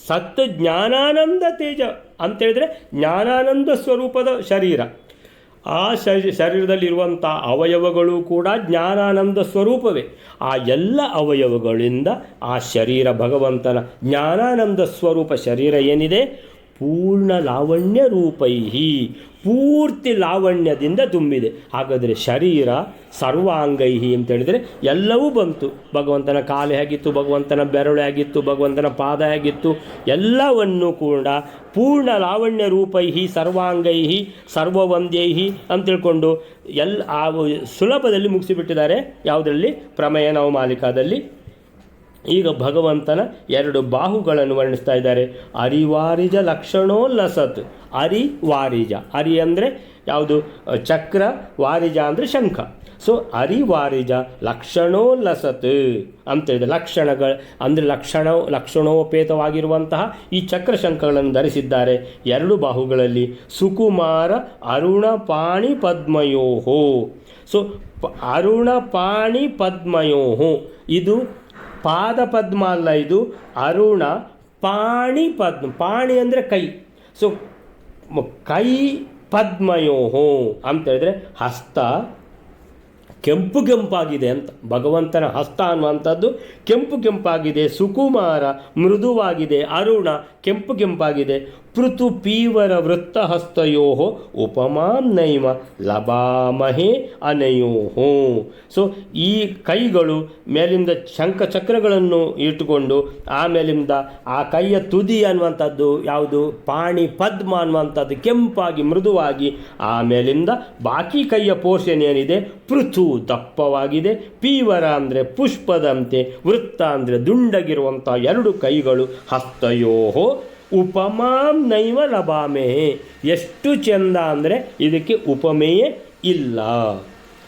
ಸತ್ ಜ್ಞಾನಾನಂದ ತೇಜ ಅಂತೇಳಿದರೆ ಜ್ಞಾನಾನಂದ ಸ್ವರೂಪದ ಶರೀರ. ಆ ಶರೀರದಲ್ಲಿರುವಂಥ ಅವಯವಗಳು ಕೂಡ ಜ್ಞಾನಾನಂದ ಸ್ವರೂಪವೇ. ಆ ಎಲ್ಲ ಅವಯವಗಳಿಂದ ಆ ಶರೀರ ಭಗವಂತನ ಜ್ಞಾನಾನಂದ ಸ್ವರೂಪ ಶರೀರ ಏನಿದೆ ಪೂರ್ಣ ಲಾವಣ್ಯ ರೂಪೈಹಿ, ಪೂರ್ತಿ ಲಾವಣ್ಯದಿಂದ ತುಂಬಿದೆ. ಹಾಗಾದರೆ ಶರೀರ ಸರ್ವಾಂಗೈಹಿ ಅಂತ ಹೇಳಿದರೆ ಎಲ್ಲವೂ ಬಂತು. ಭಗವಂತನ ಕಾಲು ಹೇಗಿತ್ತು, ಭಗವಂತನ ಬೆರಳು ಹೇಗಿತ್ತು, ಭಗವಂತನ ಪಾದ ಹೇಗಿತ್ತು, ಎಲ್ಲವನ್ನೂ ಕೂಡ ಪೂರ್ಣ ಲಾವಣ್ಯ ರೂಪೈಹಿ ಸರ್ವಾಂಗೈಹಿ ಸರ್ವವಂದ್ಯೈಹಿ ಅಂತ ತಿಳ್ಕೊಂಡು ಸುಲಭದಲ್ಲಿ ಮುಗಿಸಿಬಿಟ್ಟಿದ್ದಾರೆ. ಯಾವುದರಲ್ಲಿ? ಪ್ರಮೇಯ ನವಮಾಲಿಕಾದಲ್ಲಿ. ಈಗ ಭಗವಂತನ 2 ಬಾಹುಗಳನ್ನು ವರ್ಣಿಸ್ತಾ ಇದ್ದಾರೆ. ಅರಿವಾರಿಜ ಲಕ್ಷಣೋಲ್ಲಸತ್. ಅರಿವಾರಿಜ, ಅರಿ ಅಂದರೆ ಯಾವುದು? ಚಕ್ರ, ವಾರಿಜ ಅಂದರೆ ಶಂಖ. ಸೊ ಅರಿವಾರಿಜ ಲಕ್ಷಣೋಲ್ಲಸತ್ ಅಂತೇಳಿದೆ. ಲಕ್ಷಣಗಳು ಅಂದರೆ ಲಕ್ಷಣೋಪೇತವಾಗಿರುವಂತಹ ಈ ಚಕ್ರಶಂಖಗಳನ್ನು ಧರಿಸಿದ್ದಾರೆ 2 ಬಾಹುಗಳಲ್ಲಿ. ಸುಕುಮಾರ ಅರುಣ ಪಾಣಿ ಪದ್ಮಯೋಹೋ. ಸೊ ಅರುಣ ಪಾಣಿ ಪದ್ಮಯೋಹೋ, ಇದು ಪಾದ ಪದ್ಮ ಅಲ್ಲ, ಇದು ಅರುಣ ಪಾಣಿ ಪದ್ಮ. ಪಾಣಿ ಅಂದರೆ ಕೈ. ಸೊ ಕೈ ಪದ್ಮಯೋಹೋ ಅಂತ ಹೇಳಿದ್ರೆ ಹಸ್ತ ಕೆಂಪು ಕೆಂಪಾಗಿದೆ ಅಂತ. ಭಗವಂತನ ಹಸ್ತ ಅನ್ನುವಂಥದ್ದು ಕೆಂಪು ಕೆಂಪಾಗಿದೆ. ಸುಕುಮಾರ ಮೃದುವಾಗಿದೆ. ಅರುಣ ಕೆಂಪು ಕೆಂಪಾಗಿದೆ. ಪೃಥು ಪೀವರ ವೃತ್ತಹಸ್ತಯೋ ಉಪಮಾಂ ನೈವ ಲಭಾಮಹೇ ಅನಯೋಹೋ. ಸೊ ಈ ಕೈಗಳು ಮೇಲಿಂದ ಶಂಖ ಚಕ್ರಗಳನ್ನು ಇಟ್ಟುಕೊಂಡು ಆಮೇಲಿಂದ ಆ ಕೈಯ ತುದಿ ಅನ್ನುವಂಥದ್ದು ಯಾವುದು? ಪಾಣಿ ಪದ್ಮ ಅನ್ನುವಂಥದ್ದು ಕೆಂಪಾಗಿ ಮೃದುವಾಗಿ, ಆಮೇಲಿಂದ ಬಾಕಿ ಕೈಯ ಪೋರ್ಷನ್ ಏನಿದೆ ಪೃಥು ದಪ್ಪವಾಗಿದೆ, ಪೀವರ ಅಂದರೆ ಪುಷ್ಪದಂತೆ, ವೃತ್ತ ಅಂದರೆ ದುಂಡಗಿರುವಂಥ 2 ಕೈಗಳು. ಹಸ್ತಯೋಹೋ ಉಪಮಾಂ ನೈವ ಲಭಾಮೇ. ಎಷ್ಟು ಚೆಂದ ಅಂದರೆ ಇದಕ್ಕೆ ಉಪಮೆಯೇ ಇಲ್ಲ.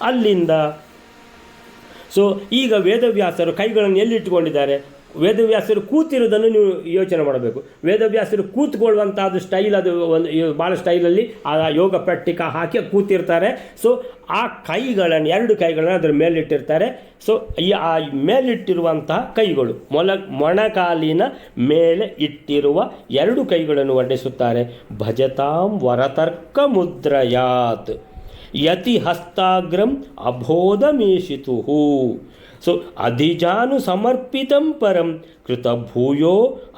ಅಲ್ಲಿಂದ ಸೊ ಈಗ ವೇದವ್ಯಾಸರು ಕೈಗಳನ್ನು ಎಲ್ಲಿಟ್ಟುಕೊಂಡಿದ್ದಾರೆ? ವೇದವ್ಯಾಸರು ಕೂತಿರೋದನ್ನು ನೀವು ಯೋಚನೆ ಮಾಡಬೇಕು. ವೇದವ್ಯಾಸರು ಕೂತ್ಕೊಳ್ಳುವಂಥದ್ದು ಸ್ಟೈಲ್, ಅದು ಒಂದು ಭಾಳ ಸ್ಟೈಲಲ್ಲಿ ಆ ಯೋಗ ಪಟ್ಟಿಕ ಹಾಕಿ ಕೂತಿರ್ತಾರೆ. ಸೊ ಆ ಕೈಗಳನ್ನು 2 ಕೈಗಳನ್ನು ಅದರ ಮೇಲಿಟ್ಟಿರ್ತಾರೆ. ಸೊ ಆ ಮೇಲಿಟ್ಟಿರುವಂತಹ ಕೈಗಳು ಮೊಣಕಾಲಿನ ಮೇಲೆ ಇಟ್ಟಿರುವ 2 ಕೈಗಳನ್ನು ವರ್ಣಿಸುತ್ತಾರೆ. ಭಜತಾಂ ವರತರ್ಕ ಮುದ್ರಯಾತ್ ಯತಿ ಹಸ್ತಾಗ್ರಂ ಅಬೋಧಮೇಷಿತು. ಸೊ ಅಧಿಜಾನು ಸಮರ್ಪಿತಂ ಪರಂ ಕೃತ ಭೂಯೋ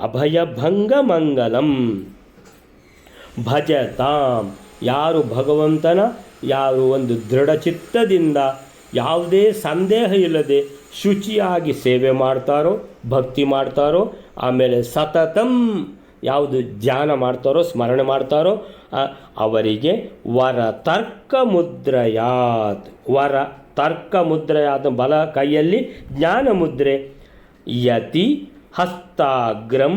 ಅಭಯಭಂಗ ಮಂಗಲಂ. ಭಜತಾಂ, ಯಾರು ಭಗವಂತನ ಯಾರು ಒಂದು ದೃಢಚಿತ್ತದಿಂದ ಯಾವುದೇ ಸಂದೇಹ ಇಲ್ಲದೆ ಶುಚಿಯಾಗಿ ಸೇವೆ ಮಾಡ್ತಾರೋ, ಭಕ್ತಿ ಮಾಡ್ತಾರೋ, ಆಮೇಲೆ ಸತತಂ ಯಾವುದು ಧ್ಯಾನ ಮಾಡ್ತಾರೋ, ಸ್ಮರಣೆ ಮಾಡ್ತಾರೋ, ಅವರಿಗೆ ವರ ತರ್ಕ ಮುದ್ರಯಾತ್. ವರ ತರ್ಕ ಮುದ್ರೆಯಾದ ಬಲ ಕೈಯಲ್ಲಿ ಜ್ಞಾನ ಮುದ್ರೆ. ಯತಿ ಹಸ್ತಾಗ್ರಂ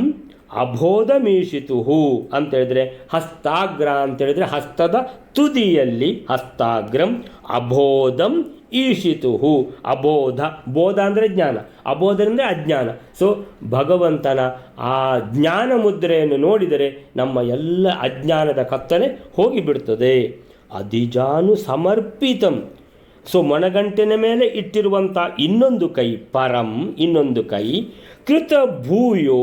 ಅಬೋಧಮೀಷಿತು ಅಂತೇಳಿದರೆ, ಹಸ್ತಾಗ್ರ ಅಂತೇಳಿದರೆ ಹಸ್ತದ ತುದಿಯಲ್ಲಿ ಹಸ್ತಾಗ್ರಂ, ಅಬೋಧಂ ಈಶಿತು. ಅಬೋಧ, ಬೋಧ ಅಂದರೆ ಜ್ಞಾನ, ಅಬೋಧ ಅಂದರೆ ಅಜ್ಞಾನ. ಸೊ ಭಗವಂತನ ಆ ಜ್ಞಾನ ಮುದ್ರೆಯನ್ನು ನೋಡಿದರೆ ನಮ್ಮ ಎಲ್ಲ ಅಜ್ಞಾನದ ಕತ್ತಲೆ ಹೋಗಿಬಿಡ್ತದೆ. ಅಧಿಜಾನು ಸಮರ್ಪಿತಂ. ಸೊ ಮೊಣಗಂಟಿನ ಮೇಲೆ ಇಟ್ಟಿರುವಂಥ ಇನ್ನೊಂದು ಕೈ ಪರಂ, ಇನ್ನೊಂದು ಕೈ ಕೃತ ಭೂಯೋ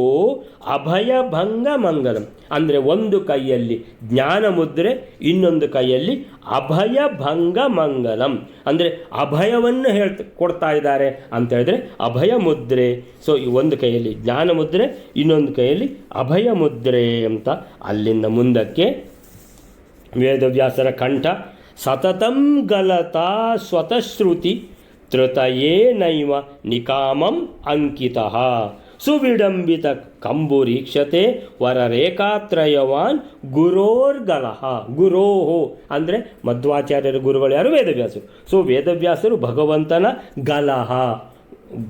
ಅಭಯಭಂಗ ಮಂಗಲಂ. ಅಂದರೆ ಒಂದು ಕೈಯಲ್ಲಿ ಜ್ಞಾನ ಮುದ್ರೆ, ಇನ್ನೊಂದು ಕೈಯಲ್ಲಿ ಅಭಯಭಂಗ ಮಂಗಲಂ. ಅಂದರೆ ಅಭಯವನ್ನು ಕೊಡ್ತಾ ಇದ್ದಾರೆ ಅಂತ ಹೇಳಿದ್ರೆ ಅಭಯ ಮುದ್ರೆ. ಸೊ ಈ ಒಂದು ಕೈಯಲ್ಲಿ ಜ್ಞಾನ ಮುದ್ರೆ, ಇನ್ನೊಂದು ಕೈಯಲ್ಲಿ ಅಭಯ ಮುದ್ರೆ ಅಂತ. ಅಲ್ಲಿಂದ ಮುಂದಕ್ಕೆ ವೇದವ್ಯಾಸರ ಕಂಠ ಸತತಂ ಗಲತಾ ಸ್ವತಃಶ್ರುತಿ ತ್ರುತಯೇ ನೈವ ನಿಕಾಮಂ ಅಂಕಿತಃ ಸುವಿಡಂಬಿತ ಕಂಬುರೀಕ್ಷತೆ ವರರೇಖಾತ್ರಯವಾನ್ ಗುರೋರ್ಗಲಹ. ಗುರೋಹೋ ಅಂದರೆ ಮಧ್ವಾಚಾರ್ಯರ ಗುರುಗಳು ಯಾರು? ವೇದವ್ಯಾಸರು. ಸೊ ವೇದವ್ಯಾಸರು ಭಗವಂತನ ಗಲಹ,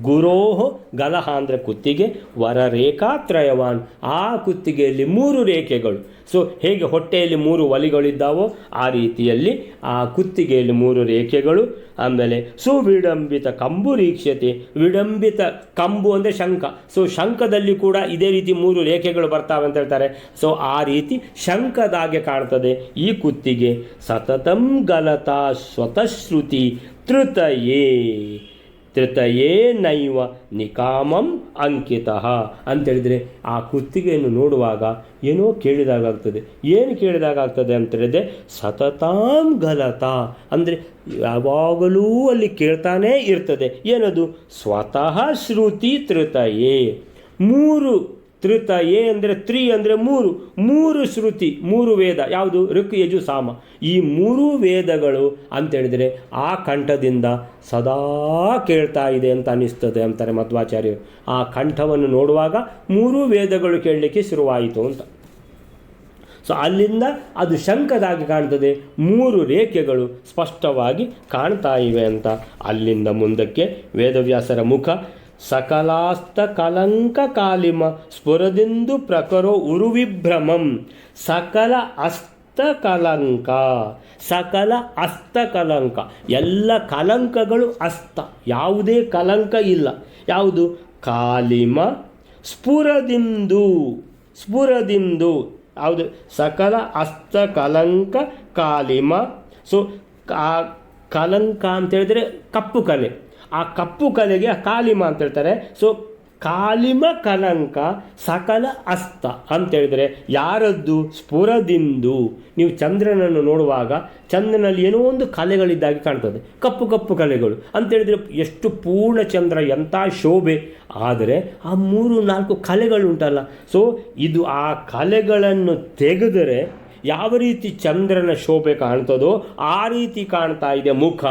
ಗುರೋಹೋ ಗಲಹ ಅಂದರೆ ಕುತ್ತಿಗೆ, ವರರೇಖಾತ್ರಯವಾನ್ ಆ ಕುತ್ತಿಗೆಯಲ್ಲಿ 3 ರೇಖೆಗಳು. ಸೊ ಹೇಗೆ ಹೊಟ್ಟೆಯಲ್ಲಿ 3 ಒಲಿಗಳಿದ್ದಾವೋ ಆ ರೀತಿಯಲ್ಲಿ ಆ ಕುತ್ತಿಗೆಯಲ್ಲಿ 3 ರೇಖೆಗಳು. ಆಮೇಲೆ ಸುವಿಡಂಬಿತ ಕಂಬುರೀಕ್ಷತೆ, ವಿಡಂಬಿತ ಕಂಬು ಅಂದರೆ ಶಂಖ. ಸೊ ಶಂಖದಲ್ಲಿ ಕೂಡ ಇದೇ ರೀತಿ 3 ರೇಖೆಗಳು ಬರ್ತಾವೆ ಅಂತ ಹೇಳ್ತಾರೆ. ಸೊ ಆ ರೀತಿ ಶಂಖದಾಗೆ ಕಾಣ್ತದೆ ಈ ಕುತ್ತಿಗೆ. ಸತತಂ ಗಲತಾ ಸ್ವತಃಶ್ರುತಿ ತ್ರುತಯೇ ತ್ರಿತಯೇ ನೈವ ನಿಕಾಮಂ ಅಂಕಿತಃ ಅಂತೇಳಿದರೆ ಆ ಕುತ್ತಿಗೆಯನ್ನು ನೋಡುವಾಗ ಏನೋ ಕೇಳಿದಾಗ್ತದೆ. ಏನು ಕೇಳಿದಾಗ್ತದೆ ಅಂತೇಳಿದರೆ ಸತತಾಂ ಗಲತಾ ಅಂದರೆ ಯಾವಾಗಲೂ ಅಲ್ಲಿ ಕೇಳ್ತಾನೇ ಇರ್ತದೆ. ಏನದು? ಸ್ವತಃ ಶ್ರುತಿ ತ್ರಿತಯೇ, 3 ತ್ರಿತ ಎ ಅಂದರೆ ತ್ರಿ ಅಂದರೆ ಮೂರು ಶ್ರುತಿ, ಮೂರು ವೇದ. ಯಾವುದು? ಋಕ್ ಯಜು ಸಾಮ. ಈ ಮೂರೂ ವೇದಗಳು ಅಂತೇಳಿದರೆ ಆ ಕಂಠದಿಂದ ಸದಾ ಕೇಳ್ತಾ ಇದೆ ಅಂತ ಅನ್ನಿಸ್ತದೆ ಅಂತಾರೆ ಮಧ್ವಾಚಾರ್ಯರು. ಆ ಕಂಠವನ್ನು ನೋಡುವಾಗ ಮೂರೂ ವೇದಗಳು ಕೇಳಲಿಕ್ಕೆ ಶುರುವಾಯಿತು ಅಂತ. ಸೊ ಅಲ್ಲಿಂದ ಅದು ಶಂಖದಾಗಿ ಕಾಣ್ತದೆ, ಮೂರು ರೇಖೆಗಳು ಸ್ಪಷ್ಟವಾಗಿ ಕಾಣ್ತಾ ಇವೆ ಅಂತ. ಅಲ್ಲಿಂದ ಮುಂದಕ್ಕೆ ವೇದವ್ಯಾಸರ ಮುಖ ಸಕಲಾಸ್ತ ಕಲಂಕ ಕಾಲಿಮ ಸ್ಫುರದಿಂದು ಪ್ರಕರೋ ಉರುವಿಭ್ರಮಂ. ಸಕಲ ಅಸ್ತಕಲಂಕ, ಸಕಲ ಅಸ್ತಕಲಂಕ, ಎಲ್ಲ ಕಲಂಕಗಳು ಅಸ್ತ, ಯಾವುದೇ ಕಲಂಕ ಇಲ್ಲ. ಯಾವುದು? ಕಾಲಿಮ ಸ್ಫುರದಿಂದು, ಸ್ಫುರದಿಂದು ಯಾವುದು? ಸಕಲ ಅಸ್ತಕಲಂಕ ಕಾಲಿಮ. ಸೊ ಕಲಂಕ ಅಂತೇಳಿದರೆ ಕಪ್ಪು ಕಲೆ, ಆ ಕಪ್ಪು ಕಲೆಗೆ ಕಾಲಿಮ ಅಂತ ಹೇಳ್ತಾರೆ. ಸೊ ಕಾಲಿಮ ಕಲಂಕ ಸಕಲ ಅಸ್ತ ಅಂತೇಳಿದರೆ ಯಾರದ್ದು? ಸ್ಫುರದಿಂದು. ನೀವು ಚಂದ್ರನನ್ನು ನೋಡುವಾಗ ಚಂದ್ರನಲ್ಲಿ ಏನೋ ಒಂದು ಕಲೆಗಳಿದ್ದಾಗಿ ಕಾಣ್ತದೆ, ಕಪ್ಪು ಕಪ್ಪು ಕಲೆಗಳು ಅಂತೇಳಿದರೆ ಎಷ್ಟು ಪೂರ್ಣ ಚಂದ್ರ, ಎಂಥ ಶೋಭೆ. ಆದರೆ ಆ 3-4 ಕಲೆಗಳುಂಟಲ್ಲ, ಸೊ ಇದು ಆ ಕಲೆಗಳನ್ನು ತೆಗೆದರೆ ಯಾವ ರೀತಿ ಚಂದ್ರನ ಶೋಭೆ ಕಾಣ್ತದೋ ಆ ರೀತಿ ಕಾಣ್ತಾ ಇದೆ ಮುಖ.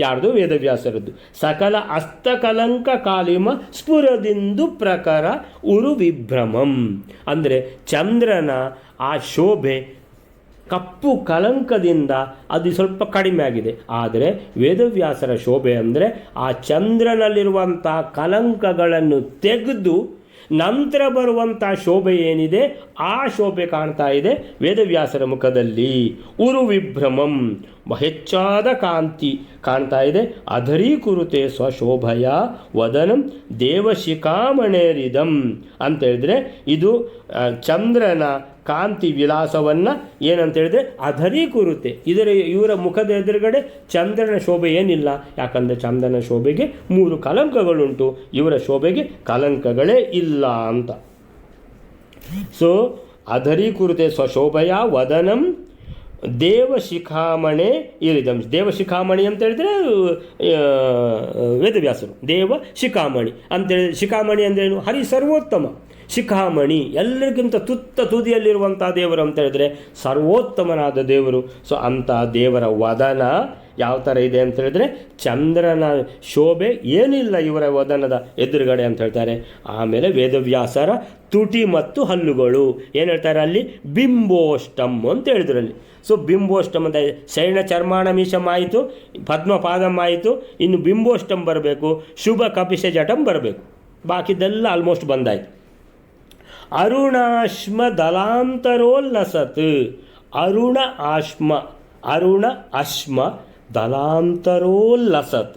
ಯಾರ್ದು? ವೇದವ್ಯಾಸರದ್ದು. ಸಕಲ ಅಸ್ತಕಲಂಕ ಕಾಲಿಮ ಸ್ಫುರದಿಂದು ಪ್ರಕಾರ ಉರು ವಿಭ್ರಮಂ. ಅಂದರೆ ಚಂದ್ರನ ಆ ಶೋಭೆ ಕಪ್ಪು ಕಲಂಕದಿಂದ ಅದು ಸ್ವಲ್ಪ ಕಡಿಮೆ ಆಗಿದೆ. ಆದರೆ ವೇದವ್ಯಾಸರ ಶೋಭೆ ಅಂದರೆ ಆ ಚಂದ್ರನಲ್ಲಿರುವಂಥ ಕಲಂಕಗಳನ್ನು ತೆಗೆದು ನಂತರ ಬರುವಂಥ ಶೋಭೆ ಏನಿದೆ ಆ ಶೋಭೆ ಕಾಣ್ತಾ ಇದೆ ವೇದವ್ಯಾಸರ ಮುಖದಲ್ಲಿ. ಉರು ವಿಭ್ರಮಂ, ಹೆಚ್ಚಾದ ಕಾಂತಿ ಕಾಣ್ತಾ ಇದೆ. ಅಧರೀಕುರುತೆ ಸ್ವಶೋಭಯ ವದನಂ ದೇವಶಿಖಾಮಣೇರಿದಂ ಅಂತ ಹೇಳಿದ್ರೆ ಇದು ಚಂದ್ರನ ಕಾಂತಿ ವಿಲಾಸವನ್ನು ಏನಂತ ಹೇಳಿದ್ರೆ ಅಧರೀಕುರುತೆ. ಇವರ ಮುಖದ ಎದುರುಗಡೆ ಚಂದ್ರನ ಶೋಭೆ ಏನಿಲ್ಲ, ಯಾಕಂದರೆ ಚಂದ್ರನ ಶೋಭೆಗೆ 3 ಕಲಂಕಗಳುಂಟು, ಇವರ ಶೋಭೆಗೆ ಕಲಂಕಗಳೇ ಇಲ್ಲ ಅಂತ. ಸೊ ಅಧರೀಕುರುತೆ ಸ್ವಶೋಭಯ ವದನಂ ದೇವಶಿಖಾಮಣೆ ಇರಿದಂ. ದೇವಶಿಖಾಮಣಿ ಅಂತ ಹೇಳಿದ್ರೆ ವೇದವ್ಯಾಸರು ದೇವ ಶಿಖಾಮಣಿ ಅಂತೇಳಿ. ಶಿಖಾಮಣಿ ಅಂದ್ರೇನು? ಹರಿ ಸರ್ವೋತ್ತಮ. ಶಿಖಾಮಣಿ ಎಲ್ಲರಿಗಿಂತ ತುತ್ತ ತುದಿಯಲ್ಲಿರುವಂಥ ದೇವರು ಅಂತ ಹೇಳಿದ್ರೆ ಸರ್ವೋತ್ತಮನಾದ ದೇವರು. ಸೊ ಅಂಥ ದೇವರ ವದನ ಯಾವ ಥರ ಇದೆ ಅಂತ ಹೇಳಿದ್ರೆ ಚಂದ್ರನ ಶೋಭೆ ಏನಿಲ್ಲ ಇವರ ವದನದ ಎದುರುಗಡೆ ಅಂತ ಹೇಳ್ತಾರೆ. ಆಮೇಲೆ ವೇದವ್ಯಾಸರ ತುಟಿ ಮತ್ತು ಹಲ್ಲುಗಳು ಏನು ಹೇಳ್ತಾರೆ ಅಲ್ಲಿ? ಬಿಂಬೋಷ್ಟಮ್ ಅಂತ ಹೇಳಿದ್ರು ಅಲ್ಲಿ. ಸೊ ಬಿಂಬೋಷ್ಟಮ್ ಅಂತ ಶಯನ ಚರ್ಮಾಣ ಮೀಶಂ ಆಯಿತು, ಪದ್ಮಪಾದಂ ಆಯಿತು, ಇನ್ನು ಬಿಂಬೋಷ್ಟಮ್ ಬರಬೇಕು, ಶುಭ ಕಪಿಶ ಜಟಂ ಬರಬೇಕು. ಬಾಕಿದೆಲ್ಲ ಆಲ್ಮೋಸ್ಟ್ ಬಂದಾಯಿತು. ಅರುಣಾಶ್ಮ ದಲಾಂತರೋಲ್ಲಸತ್. ಅರುಣ ಆಶ್ಮ, ಅರುಣ ಅಶ್ಮ ದಲಾಂತರೋಲ್ಲಸತ್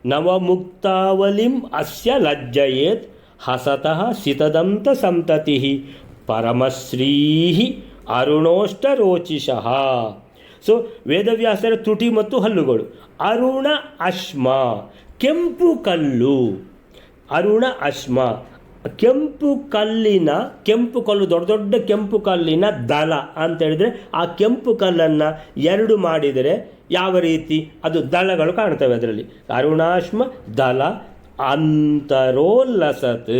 ನವಮುಕ್ತಾವಲಿಂ ಅಸ್ಯ ಲಜ್ಜಯೇತ್ ಹಸತಃ ಸಿತದಂತ ಸಂತತಿ ಪರಮಶ್ರೀ ಅರುಣೋಷ್ಟರೋಚಿಷಃ. ಸೊ ವೇದವ್ಯಾಸರ ತುಟಿ ಮತ್ತು ಹಲ್ಲುಗಳು. ಅರುಣ ಅಶ್ಮ ಕೆಂಪು ಕಲ್ಲು, ಅರುಣ ಅಶ್ಮ ಕೆಂಪು ಕಲ್ಲಿನ, ಕೆಂಪು ಕಲ್ಲು ದೊಡ್ಡ ದೊಡ್ಡ ಕೆಂಪು ಕಲ್ಲಿನ ದಲ ಅಂತ ಹೇಳಿದರೆ ಆ ಕೆಂಪು ಕಲ್ಲನ್ನು 2 ಮಾಡಿದರೆ ಯಾವ ರೀತಿ ಅದು ದಳಗಳು ಕಾಣ್ತವೆ ಅದರಲ್ಲಿ. ಅರುಣಾಶ್ಮ ದಲ ಅಂತರೋಲ್ಲಸತ್,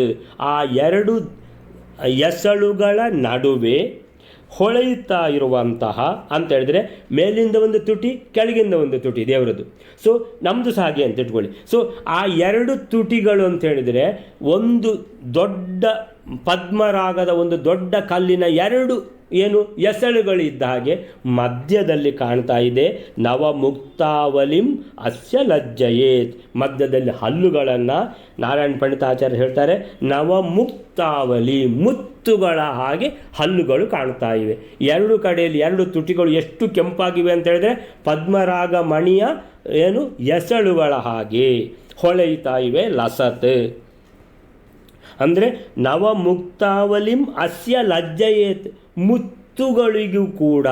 ಆ 2 ಎಸಳುಗಳ ನಡುವೆ ಹೊಳೆಯುತ್ತಾ ಇರುವಂತಹ ಅಂತ ಹೇಳಿದ್ರೆ ಮೇಲಿಂದ ಒಂದು ತುಟಿ ಕೆಳಗಿಂದ ಒಂದು ತುಟಿ ದೇವರದ್ದು. ಸೊ ನಮ್ಮದು ಸಹ ಹಾಗೆ ಅಂತ ಇಟ್ಕೊಳ್ಳಿ. ಸೊ ಆ 2 ತುಟಿಗಳು ಅಂತ ಹೇಳಿದರೆ ಒಂದು ದೊಡ್ಡ ಪದ್ಮರಾಗದ ಒಂದು ದೊಡ್ಡ ಕಲ್ಲಿನ 2 ಏನು ಎಸಳುಗಳಿದ್ದ ಹಾಗೆ ಮಧ್ಯದಲ್ಲಿ ಕಾಣ್ತಾ ಇದೆ. ನವಮುಕ್ತಾವಲಿಂ ಅಸ್ಯ ಲಜ್ಜಯೇತ್, ಮಧ್ಯದಲ್ಲಿ ಹಲ್ಲುಗಳನ್ನು ನಾರಾಯಣ ಪಂಡಿತಾಚಾರ್ಯ ಹೇಳ್ತಾರೆ ನವಮುಕ್ತಾವಲಿ, ಮುತ್ತುಗಳ ಹಾಗೆ ಹಲ್ಲುಗಳು ಕಾಣ್ತಾ ಇವೆ. 2 ಕಡೆಯಲ್ಲಿ 2 ತುಟಿಗಳು ಎಷ್ಟು ಕೆಂಪಾಗಿವೆ ಅಂತ ಹೇಳಿದ್ರೆ ಪದ್ಮರಾಗ ಮಣಿಯ ಏನು ಎಸಳುಗಳ ಹಾಗೆ ಹೊಳೆಯುತ್ತಾ ಇವೆ. ಲಸತ್ ಅಂದರೆ ನವಮುಕ್ತಾವಲಿಂ ಅಸ್ಯ ಲಜ್ಜಯೇತ್, ಮುತ್ತುಗಳಿಗೂ ಕೂಡ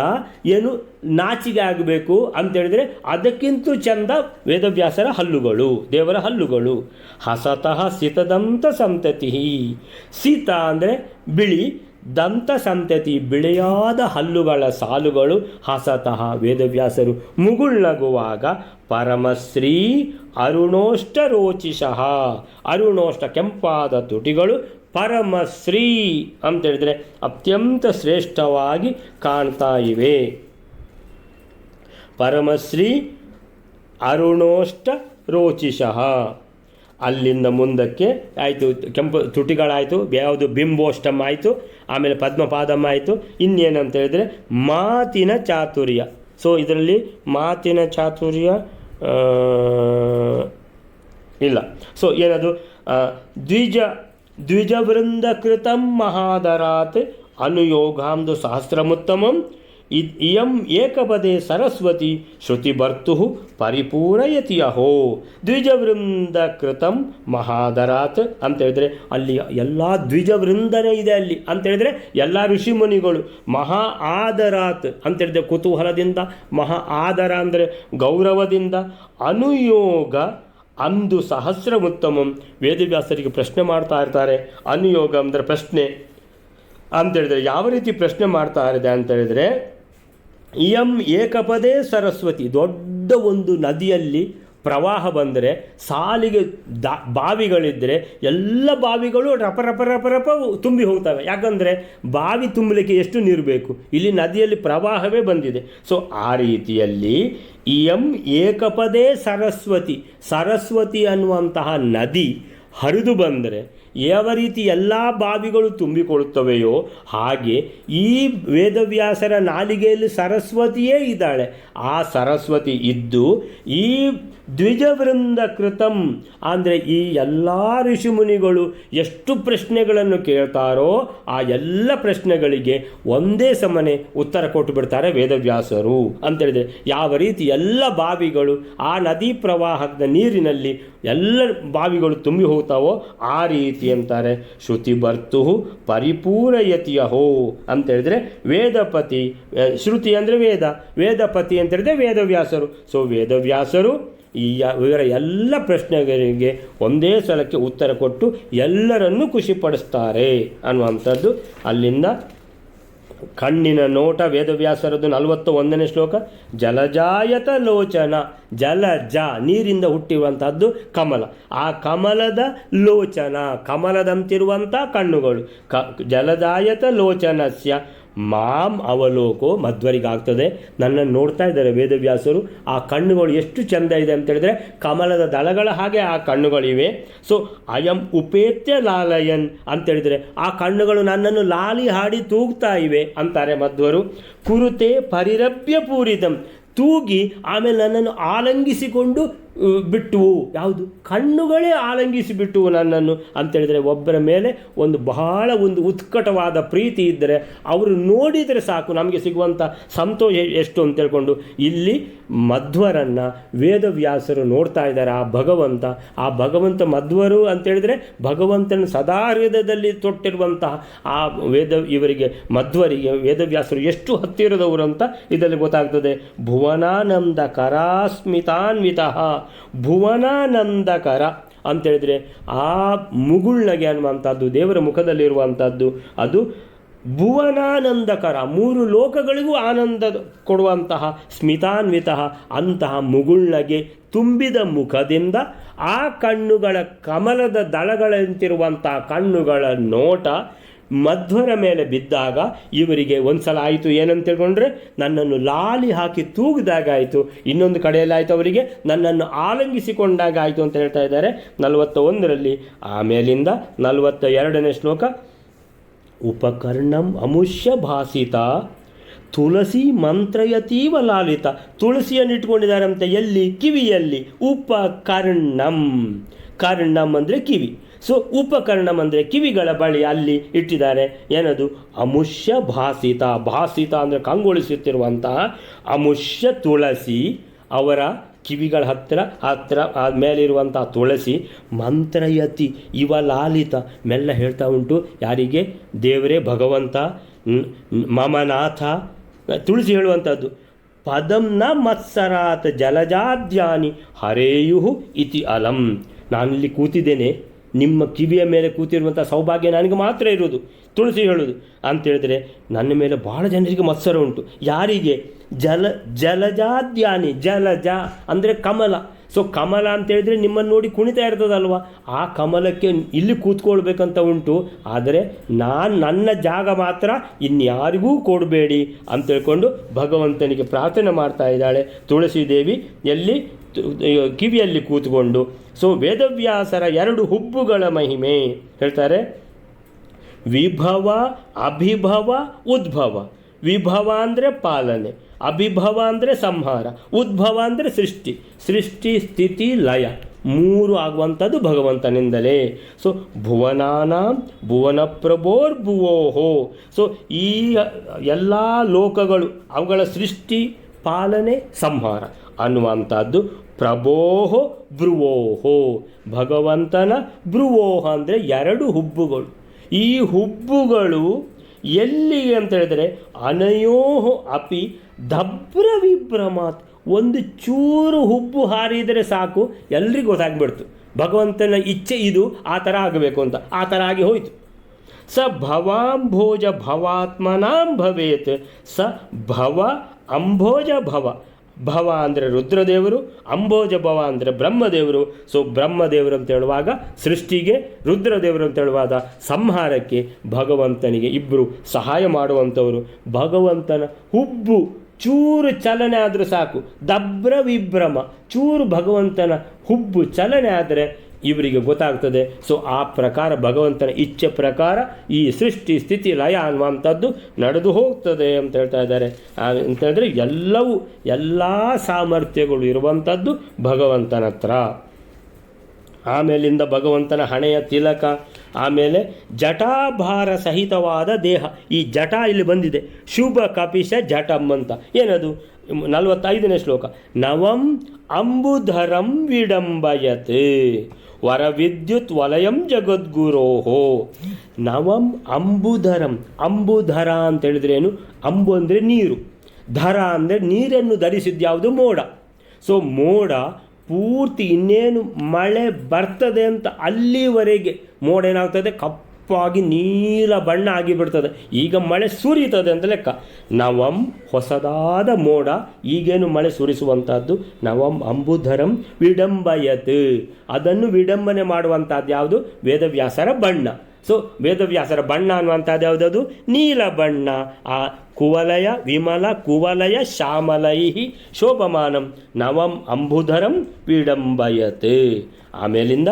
ಏನು ನಾಚಿಕೆ ಆಗಬೇಕು ಅಂತೇಳಿದರೆ ಅದಕ್ಕಿಂತ ಚಂದ ವೇದವ್ಯಾಸರ ಹಲ್ಲುಗಳು, ದೇವರ ಹಲ್ಲುಗಳು. ಹಸತಃ ಸಿತದಂತ ಸಂತತಿ, ಸಿತ ಅಂದರೆ ಬಿಳಿ, ದಂತ ಸಂತತಿ ಬಿಳಿಯಾದ ಹಲ್ಲುಗಳ ಸಾಲುಗಳು. ಹಸತಃ ವೇದವ್ಯಾಸರು ಮುಗುಳ್ನಗುವಾಗ ಪರಮಶ್ರೀ ಅರುಣೋಷ್ಟ ರೋಚಿಷಃ, ಅರುಣೋಷ್ಟ ಕೆಂಪಾದ ತುಟಿಗಳು, ಪರಮಶ್ರೀ ಅಂತೇಳಿದರೆ ಅತ್ಯಂತ ಶ್ರೇಷ್ಠವಾಗಿ ಕಾಣ್ತಾ ಇವೆ. ಪರಮಶ್ರೀ ಅರುಣೋಷ್ಟ ರೋಚಿಷಃ. ಅಲ್ಲಿಂದ ಮುಂದಕ್ಕೆ ಆಯಿತು, ಕೆಂಪು ತುಟಿಗಳಾಯಿತು, ಯಾವುದು ಬಿಂಬೋಷ್ಟಮ ಆಯಿತು, ಆಮೇಲೆ ಪದ್ಮಪಾದಮ್ಮ ಆಯಿತು. ಇನ್ನೇನಂತ ಹೇಳಿದರೆ ಮಾತಿನ ಚಾತುರ್ಯ. ಸೊ ಇದರಲ್ಲಿ ಮಾತಿನ ಚಾತುರ್ಯ ಇಲ್ಲ. ಸೊ ಏನದು ದ್ವಿಜವೃಂದಕೃತಂ ಮಹಾದರಾತ್ ಅನುಯೋಗಾಂದು ಸಹಸ್ರಮುತ್ತಮಂ ಇಯಂ ಏಕಪದೇ ಸರಸ್ವತಿ ಶ್ರುತಿಭರ್ತು ಪರಿಪೂರಯತಿ ಅಹೋ. ದ್ವಿಜವೃಂದಕೃತಂ ಮಹಾದರಾತ್ ಅಂತೇಳಿದರೆ ಅಲ್ಲಿ ಎಲ್ಲ ದ್ವಿಜವೃಂದನೇ ಇದೆ ಅಲ್ಲಿ ಅಂತೇಳಿದರೆ ಎಲ್ಲ ಋಷಿಮುನಿಗಳು. ಮಹಾ ಆದರಾತ್ ಅಂತೇಳಿದರೆ ಕುತೂಹಲದಿಂದ, ಮಹಾ ಆದರ ಅಂದರೆ ಗೌರವದಿಂದ, ಅನುಯೋಗ ಅಂದು ಸಹಸ್ರಮುತ್ತಮಂ ವೇದವ್ಯಾಸರಿಗೆ ಪ್ರಶ್ನೆ ಮಾಡ್ತಾ ಇರ್ತಾರೆ. ಅನುಯೋಗ ಅಂದರೆ ಪ್ರಶ್ನೆ ಅಂತೇಳಿದರೆ ಯಾವ ರೀತಿ ಪ್ರಶ್ನೆ ಮಾಡ್ತಾ ಇದೆ ಅಂತೇಳಿದರೆ, ಇಯಂ ಏಕಪದೇ ಸರಸ್ವತಿ. ದೊಡ್ಡ ಒಂದು ನದಿಯಲ್ಲಿ ಪ್ರವಾಹ ಬಂದರೆ ಸಾಲಿಗೆ ಬಾವಿಗಳಿದ್ದರೆ ಎಲ್ಲ ಬಾವಿಗಳು ರಪ ರಪ ರಪ ರಪ ತುಂಬಿ ಹೋಗ್ತವೆ. ಯಾಕಂದರೆ ಬಾವಿ ತುಂಬಲಿಕ್ಕೆ ಎಷ್ಟು ನೀರು ಬೇಕು, ಇಲ್ಲಿ ನದಿಯಲ್ಲಿ ಪ್ರವಾಹವೇ ಬಂದಿದೆ. ಸೊ ಆ ರೀತಿಯಲ್ಲಿ ಇಯಂ ಏಕಪದೇ ಸರಸ್ವತಿ, ಸರಸ್ವತಿ ಅನ್ನುವಂತಹ ನದಿ ಹರಿದು ಬಂದರೆ ಯಾವ ರೀತಿ ಎಲ್ಲ ಬಾವಿಗಳು ತುಂಬಿಕೊಳ್ಳುತ್ತವೆಯೋ ಹಾಗೆ ಈ ವೇದವ್ಯಾಸರ ನಾಲಿಗೆಯಲ್ಲಿ ಸರಸ್ವತಿಯೇ ಇದ್ದಾಳೆ. ಆ ಸರಸ್ವತಿ ಇದ್ದು ಈ ದ್ವಿಜವೃಂದ ಕೃತಂ ಅಂದರೆ ಈ ಎಲ್ಲ ಋಷಿಮುನಿಗಳು ಎಷ್ಟು ಪ್ರಶ್ನೆಗಳನ್ನು ಕೇಳ್ತಾರೋ ಆ ಎಲ್ಲ ಪ್ರಶ್ನೆಗಳಿಗೆ ಒಂದೇ ಸಮನೆ ಉತ್ತರ ಕೊಟ್ಟು ಬಿಡ್ತಾರೆ ವೇದವ್ಯಾಸರು ಅಂತೇಳಿದರೆ. ಯಾವ ರೀತಿ ಎಲ್ಲ ಬಾವಿಗಳು ಆ ನದಿ ಪ್ರವಾಹದ ನೀರಿನಲ್ಲಿ ಎಲ್ಲ ಬಾವಿಗಳು ತುಂಬಿ ಹೋಗ್ತಾವೋ ಆ ರೀತಿ ಅಂತಾರೆ. ಶ್ರುತಿ ಭರ್ತು ಪರಿಪೂರಯತಿಯಹೋ ಅಂತೇಳಿದರೆ ವೇದಪತಿ, ಶ್ರುತಿ ಅಂದರೆ ವೇದ, ವೇದಪತಿ ಅಂತೇಳಿದರೆ ವೇದವ್ಯಾಸರು. ಸೊ ವೇದವ್ಯಾಸರು ಇವರ ಎಲ್ಲ ಪ್ರಶ್ನೆಗಳಿಗೆ ಒಂದೇ ಸಲಕ್ಕೆ ಉತ್ತರ ಕೊಟ್ಟು ಎಲ್ಲರನ್ನೂ ಖುಷಿಪಡಿಸ್ತಾರೆ ಅನ್ನುವಂಥದ್ದು. ಅಲ್ಲಿಂದ ಕಣ್ಣಿನ ನೋಟ ವೇದವ್ಯಾಸರದ್ದು 41ನೇ ಶ್ಲೋಕ. ಜಲಜಾಯತ ಲೋಚನ, ಜಲಜ ನೀರಿಂದ ಹುಟ್ಟಿರುವಂಥದ್ದು ಕಮಲ, ಆ ಕಮಲದ ಲೋಚನ ಕಮಲದಂತಿರುವಂಥ ಕಣ್ಣುಗಳು. ಜಲಜಾಯತ ಲೋಚನಸ್ಯ ಮಾಂ ಅವಲೋಕೋ ಮಧ್ವರಿಗಾಗ್ತದೆ. ನನ್ನನ್ನು ನೋಡ್ತಾ ಇದ್ದಾರೆ ವೇದವ್ಯಾಸರು. ಆ ಕಣ್ಣುಗಳು ಎಷ್ಟು ಚೆಂದ ಇದೆ ಅಂತೇಳಿದರೆ ಕಮಲದ ದಳಗಳ ಹಾಗೆ ಆ ಕಣ್ಣುಗಳಿವೆ. ಸೊ ಅಯಂ ಉಪೇತ್ಯ ಲಾಲಯನ್ ಅಂತೇಳಿದರೆ ಆ ಕಣ್ಣುಗಳು ನನ್ನನ್ನು ಲಾಲಿ ಹಾಡಿ ತೂಗ್ತಾ ಇವೆ ಅಂತಾರೆ ಮಧ್ವರು. ಕುರುತೆ ಪರಿರಭ್ಯ ಪೂರಿತಂ, ತೂಗಿ ಆಮೇಲೆ ನನ್ನನ್ನು ಆಲಂಗಿಸಿಕೊಂಡು ಬಿಟ್ಟುವು. ಯಾವುದು? ಕಣ್ಣುಗಳೇ ಆಲಂಗಿಸಿ ಬಿಟ್ಟುವು ನನ್ನನ್ನು ಅಂತೇಳಿದರೆ ಒಬ್ಬರ ಮೇಲೆ ಬಹಳ ಒಂದು ಉತ್ಕಟವಾದ ಪ್ರೀತಿ ಇದ್ದರೆ ಅವರು ನೋಡಿದರೆ ಸಾಕು ನಮಗೆ ಸಿಗುವಂಥ ಸಂತೋಷ ಎಷ್ಟು ಅಂತ ತಿಳ್ಕೊಂಡು ಇಲ್ಲಿ ಮಧ್ವರನ್ನು ವೇದವ್ಯಾಸರು ನೋಡ್ತಾ ಇದ್ದಾರೆ. ಆ ಭಗವಂತ ಮಧ್ವರು ಅಂತೇಳಿದರೆ ಭಗವಂತನ ಸದಾ ಹೃದಯದಲ್ಲಿ ತೊಟ್ಟಿರುವಂತಹ ಆ ಇವರಿಗೆ ಮಧ್ವರಿಗೆ ವೇದವ್ಯಾಸರು ಎಷ್ಟು ಹತ್ತಿರದವರು ಅಂತ ಇದರಲ್ಲಿ ಗೊತ್ತಾಗ್ತದೆ. ಭುವನಾನಂದ ಕರಾಸ್ಮಿತಾನ್ವಿತಃ, ಭುವನಾನಂದಕರ ಅಂತೇಳಿದರೆ ಆ ಮುಗುಳ್ನಗೆ ಅನ್ನುವಂಥದ್ದು ದೇವರ ಮುಖದಲ್ಲಿರುವಂಥದ್ದು ಅದು ಭುವನಾನಂದಕರ, 3 ಲೋಕಗಳಿಗೂ ಆನಂದ ಕೊಡುವಂತಹ ಸ್ಮಿತಾನ್ವಿತ ಅಂತಹ ಮುಗುಳ್ನಗೆ ತುಂಬಿದ ಮುಖದಿಂದ ಆ ಕಣ್ಣುಗಳ ಕಮಲದ ದಳಗಳಂತಿರುವಂತಹ ಕಣ್ಣುಗಳ ನೋಟ ಮಧ್ವರ ಮೇಲೆ ಬಿದ್ದಾಗ ಇವರಿಗೆ ಒಂದು ಸಲ ಆಯಿತು ಏನಂತ ತಿಳ್ಕೊಂಡ್ರೆ ನನ್ನನ್ನು ಲಾಲಿ ಹಾಕಿ ತೂಗಿದಾಗ ಆಯಿತು, ಇನ್ನೊಂದು ಕಡೆಯಲ್ಲಿ ಆಯಿತು ಅವರಿಗೆ ನನ್ನನ್ನು ಆಲಂಗಿಸಿಕೊಂಡಾಗ ಆಯಿತು ಅಂತ ಹೇಳ್ತಾ ಇದ್ದಾರೆ 41ರಲ್ಲಿ. ಆಮೇಲಿಂದ 42ನೇ ಶ್ಲೋಕ. ಉಪಕರ್ಣಂ ಅಮುಷ್ಯ ಭಾಸಿತ ತುಳಸಿ ಮಂತ್ರಯತೀವ ಲಾಲಿತ. ತುಳಸಿಯನ್ನು ಇಟ್ಕೊಂಡಿದ್ದಾರೆ ಅಂತ ಎಲ್ಲಿ? ಕಿವಿಯಲ್ಲಿ. ಉಪಕರ್ಣಂ, ಕರ್ಣಂ ಅಂದರೆ ಕಿವಿ. ಸೊ ಉಪಕರ್ಣಂ ಅಂದರೆ ಕಿವಿಗಳ ಬಳಿ ಅಲ್ಲಿ ಇಟ್ಟಿದ್ದಾರೆ. ಏನದು? ಅಮುಷ್ಯ ಭಾಸಿತ. ಭಾಸಿತ ಅಂದರೆ ಕಂಗೊಳಿಸುತ್ತಿರುವಂತಹ ಅಮುಷ್ಯ ತುಳಸಿ, ಅವರ ಕಿವಿಗಳ ಹತ್ತಿರ ಮೇಲಿರುವಂಥ ತುಳಸಿ. ಮಂತ್ರಯತಿ ಇವ ಲಾಲಿತ, ಮೆಲ್ಲ ಹೇಳ್ತಾ ಉಂಟು. ಯಾರಿಗೆ? ದೇವರೇ, ಭಗವಂತ, ಮಮನಾಥ. ತುಳಸಿ ಹೇಳುವಂಥದ್ದು ಪದಂ ನ ಮತ್ಸರಾತ್ ಜಲಜಾದ್ಯಾನಿ ಹರೇಯು ಇತಿ ಅಲಂ. ನಾನಿಲ್ಲಿ ಕೂತಿದ್ದೇನೆ, ನಿಮ್ಮ ಕಿವಿಯ ಮೇಲೆ ಕೂತಿರುವಂಥ ಸೌಭಾಗ್ಯ ನನಗೆ ಮಾತ್ರ ಇರುವುದು. ತುಳಸಿ ಹೇಳೋದು ಅಂತೇಳಿದರೆ ನನ್ನ ಮೇಲೆ ಭಾಳ ಜನರಿಗೆ ಮತ್ಸರ ಉಂಟು. ಯಾರಿಗೆ? ಜಲಜಾದ್ಯಾನಿ. ಜಲಜ ಅಂದರೆ ಕಮಲ. ಸೊ ಕಮಲ ಅಂತೇಳಿದರೆ ನಿಮ್ಮನ್ನು ನೋಡಿ ಕುಣಿತಾ ಇರ್ತದಲ್ವ, ಆ ಕಮಲಕ್ಕೆ ಇಲ್ಲಿ ಕೂತ್ಕೊಳ್ಬೇಕಂತ ಉಂಟು, ಆದರೆ ನನ್ನ ಜಾಗ ಮಾತ್ರ ಇನ್ಯಾರಿಗೂ ಕೊಡಬೇಡಿ ಅಂತ ಹೇಳ್ಕೊಂಡು ಭಗವಂತನಿಗೆ ಪ್ರಾರ್ಥನೆ ಮಾಡ್ತಾ ಇದ್ದಾಳೆ ತುಳಸೀದೇವಿ. ಎಲ್ಲಿ? ಕಿವಿಯಲ್ಲಿ ಕೂತ್ಕೊಂಡು. ಸೊ ವೇದವ್ಯಾಸರ 2 ಹುಬ್ಬುಗಳ ಮಹಿಮೆ ಹೇಳ್ತಾರೆ. ವಿಭವ, ಅಭಿಭವ, ಉದ್ಭವ. ವಿಭವ ಅಂದರೆ ಪಾಲನೆ, ಅಭಿಭವ ಅಂದರೆ ಸಂಹಾರ, ಉದ್ಭವ ಅಂದರೆ ಸೃಷ್ಟಿ. ಸೃಷ್ಟಿ, ಸ್ಥಿತಿ, ಲಯ 3 ಆಗುವಂಥದ್ದು ಭಗವಂತನಿಂದಲೇ. ಸೊ ಭುವನಾನಾಂ ಭುವನ ಪ್ರಭೋರ್ಭುವೋಹೋ. ಸೊ ಈ ಎಲ್ಲ ಲೋಕಗಳು ಅವುಗಳ ಸೃಷ್ಟಿ, ಪಾಲನೆ, ಸಂಹಾರ ಅನ್ನುವಂಥದ್ದು ಪ್ರಭೋಹೋ ಭ್ರುವೋಹೋ. ಭಗವಂತನ ಭ್ರುವೋಹ ಅಂದರೆ 2 ಹುಬ್ಬುಗಳು. ಈ ಹುಬ್ಬುಗಳು ಎಲ್ಲಿಗೆ ಅಂತ ಹೇಳಿದರೆ ಅನಯೋಹೋ ಅಪಿ ದಭ್ರ ವಿಭ್ರಮಾತ್. ಒಂದು ಚೂರು ಹುಬ್ಬು ಹಾರಿದರೆ ಸಾಕು, ಎಲ್ರಿಗೂ ಗೊತ್ತಾಗ್ಬಿಡ್ತು ಭಗವಂತನ ಇಚ್ಛೆ ಇದು, ಆ ಥರ ಆಗಬೇಕು ಅಂತ. ಆ ಥರ ಆಗಿ ಹೋಯಿತು. ಸ ಭವಾಂಭೋಜ ಭವಾತ್ಮನಾಂ ಭವೇತ್. ಸ ಭವ ಅಂಭೋಜ ಭವ. ಭವ ಅಂದರೆ ರುದ್ರದೇವರು, ಅಂಬೋಜ ಭವ ಅಂದರೆ ಬ್ರಹ್ಮದೇವರು. ಸೊ ಬ್ರಹ್ಮದೇವರು ಅಂತ ಹೇಳುವಾಗ ಸೃಷ್ಟಿಗೆ, ರುದ್ರದೇವರು ಅಂತ ಹೇಳುವಾಗ ಸಂಹಾರಕ್ಕೆ ಭಗವಂತನಿಗೆ ಇಬ್ಬರು ಸಹಾಯ ಮಾಡುವಂಥವರು. ಭಗವಂತನ ಹುಬ್ಬು ಚೂರು ಚಲನೆ ಆದರೂ ಸಾಕು, ದಭ್ರ ವಿಭ್ರಮ. ಚೂರು ಭಗವಂತನ ಹುಬ್ಬು ಚಲನೆ ಆದರೆ ಇವರಿಗೆ ಗೊತ್ತಾಗ್ತದೆ. ಸೊ ಆ ಪ್ರಕಾರ ಭಗವಂತನ ಇಚ್ಛೆ ಪ್ರಕಾರ ಈ ಸೃಷ್ಟಿ, ಸ್ಥಿತಿ, ಲಯ ಅನ್ನುವಂಥದ್ದು ನಡೆದು ಹೋಗ್ತದೆ ಅಂತ ಹೇಳ್ತಾ ಇದ್ದಾರೆ. ಅಂತ ಹೇಳಿದ್ರೆ ಎಲ್ಲ ಸಾಮರ್ಥ್ಯಗಳು ಇರುವಂಥದ್ದು ಭಗವಂತನ ಹತ್ರ. ಆಮೇಲಿಂದ ಭಗವಂತನ ಹಣೆಯ ತಿಲಕ, ಆಮೇಲೆ ಜಟಾಭಾರ ಸಹಿತವಾದ ದೇಹ. ಈ ಜಟ ಇಲ್ಲಿ ಬಂದಿದೆ, ಶುಭ ಕಪಿಶ ಜಟಂ ಅಂತ. ಏನದು? 45ನೇ ಶ್ಲೋಕ. ನವಂ ಅಂಬುಧರಂ ವಿಡಂಬಯತ್ ವರ ವಿದ್ಯುತ್ ವಲಯಂ ಜಗದ್ಗುರೋಹೋ. ನವಂ ಅಂಬುಧರಂ. ಅಂಬುಧರ ಅಂತ ಹೇಳಿದ್ರೇನು? ಅಂಬು ಅಂದರೆ ನೀರು, ಧರ ಅಂದರೆ ನೀರನ್ನು ಧರಿಸಿದ್ಯಾವುದು? ಮೋಡ. ಸೊ ಮೋಡ ಪೂರ್ತಿ ಇನ್ನೇನು ಮಳೆ ಬರ್ತದೆ ಅಂತ ಅಲ್ಲಿವರೆಗೆ ಮೋಡ ಏನಾಗ್ತದೆ? ಕಪ್ಪಾಗಿ ನೀಲ ಬಣ್ಣ ಆಗಿಬಿಡ್ತದೆ. ಈಗ ಮಳೆ ಸುರಿತದೆ ಅಂತ ಲೆಕ್ಕ. ನವಂ ಹೊಸದಾದ ಮೋಡ, ಈಗೇನು ಮಳೆ ಸುರಿಸುವಂಥದ್ದು. ನವಂ ಅಂಬುಧರಂ ವಿಡಂಬಯತ್. ಅದನ್ನು ವಿಡಂಬನೆ ಮಾಡುವಂಥದ್ದು ಯಾವುದು? ವೇದವ್ಯಾಸರ ಬಣ್ಣ. ಸೊ ವೇದವ್ಯಾಸರ ಬಣ್ಣ ಅನ್ನುವಂಥದ್ದು ಯಾವುದದು? ನೀಲ ಬಣ್ಣ. ಆ ಕುವಲಯ ವಿಮಲ ಕುವಲಯ ಶ್ಯಾಮಲೈ ಶೋಭಮಾನಂ ನವಂ ಅಂಬುಧರಂ ವಿಡಂಬಯತ್. ಆಮೇಲಿಂದ